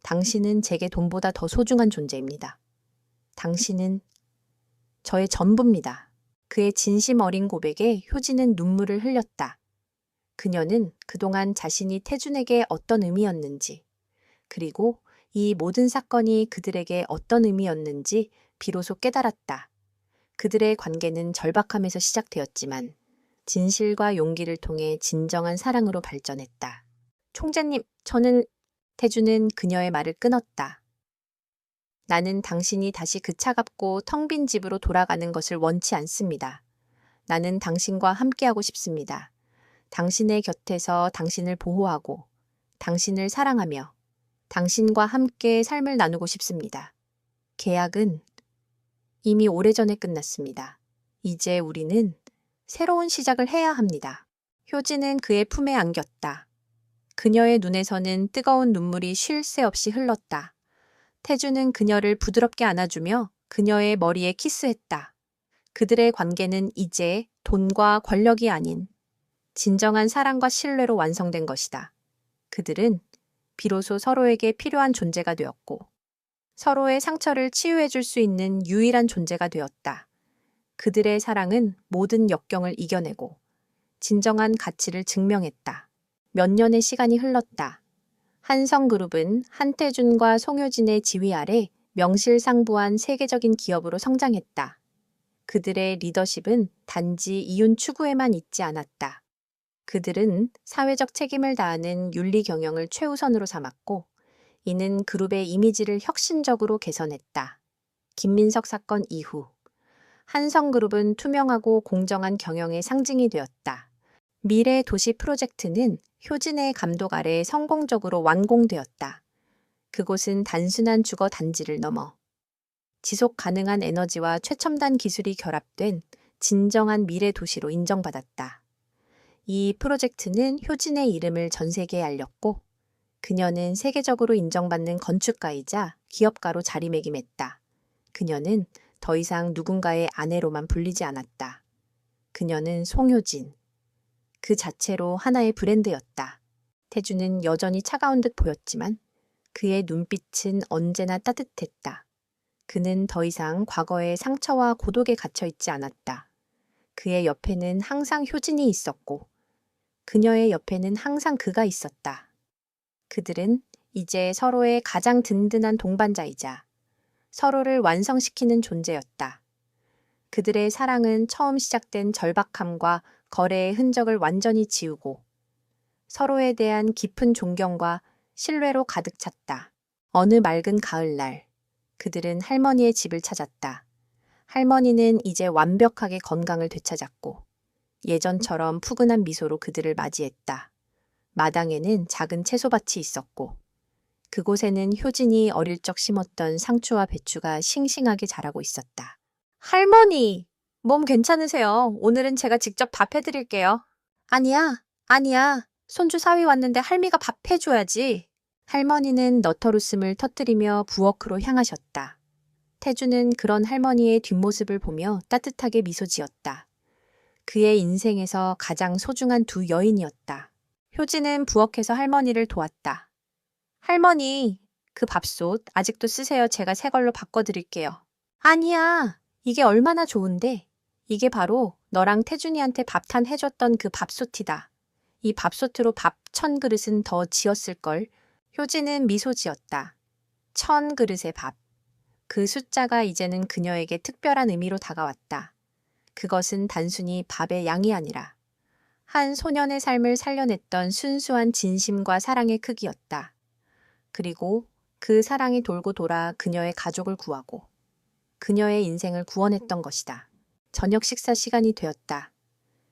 당신은 제게 돈보다 더 소중한 존재입니다. 당신은 저의 전부입니다. 그의 진심 어린 고백에 효진은 눈물을 흘렸다. 그녀는 그동안 자신이 태준에게 어떤 의미였는지, 그리고 이 모든 사건이 그들에게 어떤 의미였는지 비로소 깨달았다. 그들의 관계는 절박함에서 시작되었지만 진실과 용기를 통해 진정한 사랑으로 발전했다. 총재님, 저는 태주는 그녀의 말을 끊었다. 나는 당신이 다시 그 차갑고 텅 빈 집으로 돌아가는 것을 원치 않습니다. 나는 당신과 함께하고 싶습니다. 당신의 곁에서 당신을 보호하고 당신을 사랑하며 당신과 함께 삶을 나누고 싶습니다. 계약은 이미 오래전에 끝났습니다. 이제 우리는 새로운 시작을 해야 합니다. 효진은 그의 품에 안겼다. 그녀의 눈에서는 뜨거운 눈물이 쉴 새 없이 흘렀다. 태주는 그녀를 부드럽게 안아주며 그녀의 머리에 키스했다. 그들의 관계는 이제 돈과 권력이 아닌 진정한 사랑과 신뢰로 완성된 것이다. 그들은 비로소 서로에게 필요한 존재가 되었고 서로의 상처를 치유해 줄 수 있는 유일한 존재가 되었다. 그들의 사랑은 모든 역경을 이겨내고 진정한 가치를 증명했다. 몇 년의 시간이 흘렀다. 한성그룹은 한태준과 송효진의 지휘 아래 명실상부한 세계적인 기업으로 성장했다. 그들의 리더십은 단지 이윤 추구에만 있지 않았다. 그들은 사회적 책임을 다하는 윤리 경영을 최우선으로 삼았고 이는 그룹의 이미지를 혁신적으로 개선했다. 김민석 사건 이후 한성그룹은 투명하고 공정한 경영의 상징이 되었다. 미래 도시 프로젝트는 효진의 감독 아래 성공적으로 완공되었다. 그곳은 단순한 주거 단지를 넘어 지속 가능한 에너지와 최첨단 기술이 결합된 진정한 미래 도시로 인정받았다. 이 프로젝트는 효진의 이름을 전 세계에 알렸고 그녀는 세계적으로 인정받는 건축가이자 기업가로 자리매김했다. 그녀는 더 이상 누군가의 아내로만 불리지 않았다. 그녀는 송효진. 그 자체로 하나의 브랜드였다. 태주는 여전히 차가운 듯 보였지만 그의 눈빛은 언제나 따뜻했다. 그는 더 이상 과거의 상처와 고독에 갇혀 있지 않았다. 그의 옆에는 항상 효진이 있었고 그녀의 옆에는 항상 그가 있었다. 그들은 이제 서로의 가장 든든한 동반자이자 서로를 완성시키는 존재였다. 그들의 사랑은 처음 시작된 절박함과 거래의 흔적을 완전히 지우고 서로에 대한 깊은 존경과 신뢰로 가득 찼다. 어느 맑은 가을날, 그들은 할머니의 집을 찾았다. 할머니는 이제 완벽하게 건강을 되찾았고 예전처럼 푸근한 미소로 그들을 맞이했다. 마당에는 작은 채소밭이 있었고 그곳에는 효진이 어릴 적 심었던 상추와 배추가 싱싱하게 자라고 있었다. 할머니, 몸 괜찮으세요? 오늘은 제가 직접 밥 해드릴게요. 아니야. 손주 사위 왔는데 할미가 밥 해줘야지. 할머니는 너털웃음을 터뜨리며 부엌으로 향하셨다. 태주는 그런 할머니의 뒷모습을 보며 따뜻하게 미소 지었다. 그의 인생에서 가장 소중한 두 여인이었다. 효진은 부엌에서 할머니를 도왔다. 할머니, 그 밥솥 아직도 쓰세요. 제가 새 걸로 바꿔드릴게요. 아니야, 이게 얼마나 좋은데. 이게 바로 너랑 태준이한테 밥탄 해줬던 그 밥솥이다. 이 밥솥으로 밥 1000그릇은 더 지었을걸. 효진은 미소 지었다. 1000그릇의 밥. 그 숫자가 이제는 그녀에게 특별한 의미로 다가왔다. 그것은 단순히 밥의 양이 아니라 한 소년의 삶을 살려냈던 순수한 진심과 사랑의 크기였다. 그리고 그 사랑이 돌고 돌아 그녀의 가족을 구하고 그녀의 인생을 구원했던 것이다. 저녁 식사 시간이 되었다.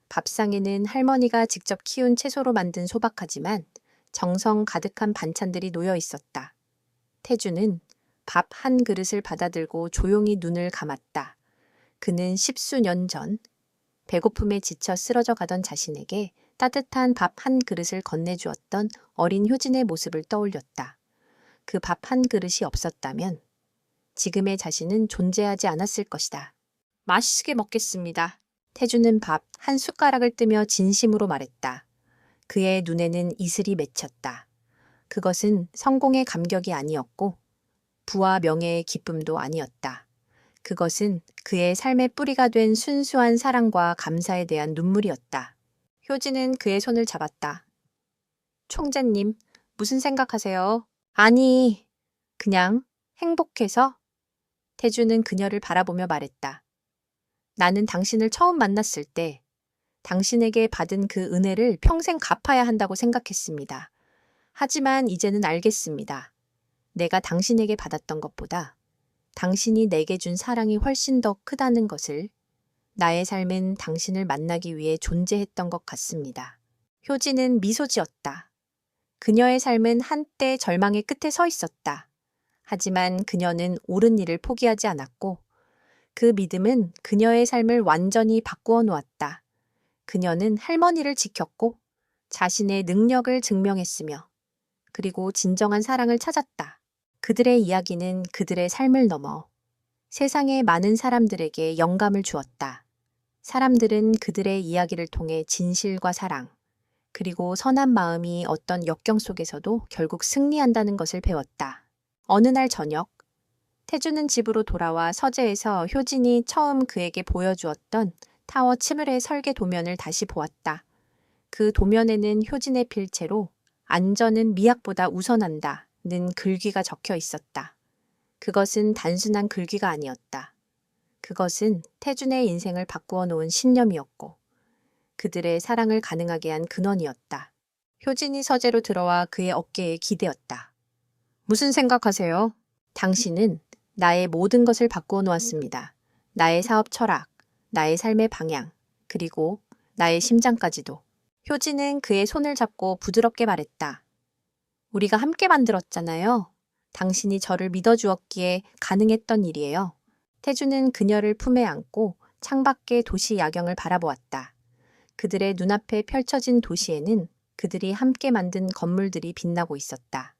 밥상에는 할머니가 직접 키운 채소로 만든 소박하지만 정성 가득한 반찬들이 놓여 있었다. 태주는 밥 한 그릇을 받아들고 조용히 눈을 감았다. 그는 10수년 전 배고픔에 지쳐 쓰러져 가던 자신에게 따뜻한 밥 한 그릇을 건네주었던 어린 효진의 모습을 떠올렸다. 그 밥 한 그릇이 없었다면 지금의 자신은 존재하지 않았을 것이다. 맛있게 먹겠습니다. 태주는 밥 한 숟가락을 뜨며 진심으로 말했다. 그의 눈에는 이슬이 맺혔다. 그것은 성공의 감격이 아니었고 부와 명예의 기쁨도 아니었다. 그것은 그의 삶의 뿌리가 된 순수한 사랑과 감사에 대한 눈물이었다. 효진은 그의 손을 잡았다. 총재님, 무슨 생각하세요? 아니, 그냥 행복해서? 태주는 그녀를 바라보며 말했다. 나는 당신을 처음 만났을 때 당신에게 받은 그 은혜를 평생 갚아야 한다고 생각했습니다. 하지만 이제는 알겠습니다. 내가 당신에게 받았던 것보다 당신이 내게 준 사랑이 훨씬 더 크다는 것을. 나의 삶은 당신을 만나기 위해 존재했던 것 같습니다. 효진은 미소 지었다. 그녀의 삶은 한때 절망의 끝에 서 있었다. 하지만 그녀는 옳은 일을 포기하지 않았고 그 믿음은 그녀의 삶을 완전히 바꾸어 놓았다. 그녀는 할머니를 지켰고 자신의 능력을 증명했으며 그리고 진정한 사랑을 찾았다. 그들의 이야기는 그들의 삶을 넘어 세상의 많은 사람들에게 영감을 주었다. 사람들은 그들의 이야기를 통해 진실과 사랑, 그리고 선한 마음이 어떤 역경 속에서도 결국 승리한다는 것을 배웠다. 어느 날 저녁, 태주는 집으로 돌아와 서재에서 효진이 처음 그에게 보여주었던 타워 치밀의 설계 도면을 다시 보았다. 그 도면에는 효진의 필체로 안전은 미학보다 우선한다는 글귀가 적혀 있었다. 그것은 단순한 글귀가 아니었다. 그것은 태준의 인생을 바꾸어 놓은 신념이었고 그들의 사랑을 가능하게 한 근원이었다. 효진이 서재로 들어와 그의 어깨에 기대었다. 무슨 생각하세요? 당신은 나의 모든 것을 바꾸어 놓았습니다. 나의 사업 철학, 나의 삶의 방향, 그리고 나의 심장까지도. 효진은 그의 손을 잡고 부드럽게 말했다. 우리가 함께 만들었잖아요. 당신이 저를 믿어주었기에 가능했던 일이에요. 태주는 그녀를 품에 안고 창밖의 도시 야경을 바라보았다. 그들의 눈앞에 펼쳐진 도시에는 그들이 함께 만든 건물들이 빛나고 있었다.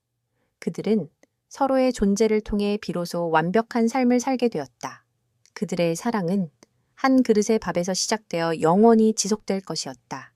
그들은 서로의 존재를 통해 비로소 완벽한 삶을 살게 되었다. 그들의 사랑은 한 그릇의 밥에서 시작되어 영원히 지속될 것이었다.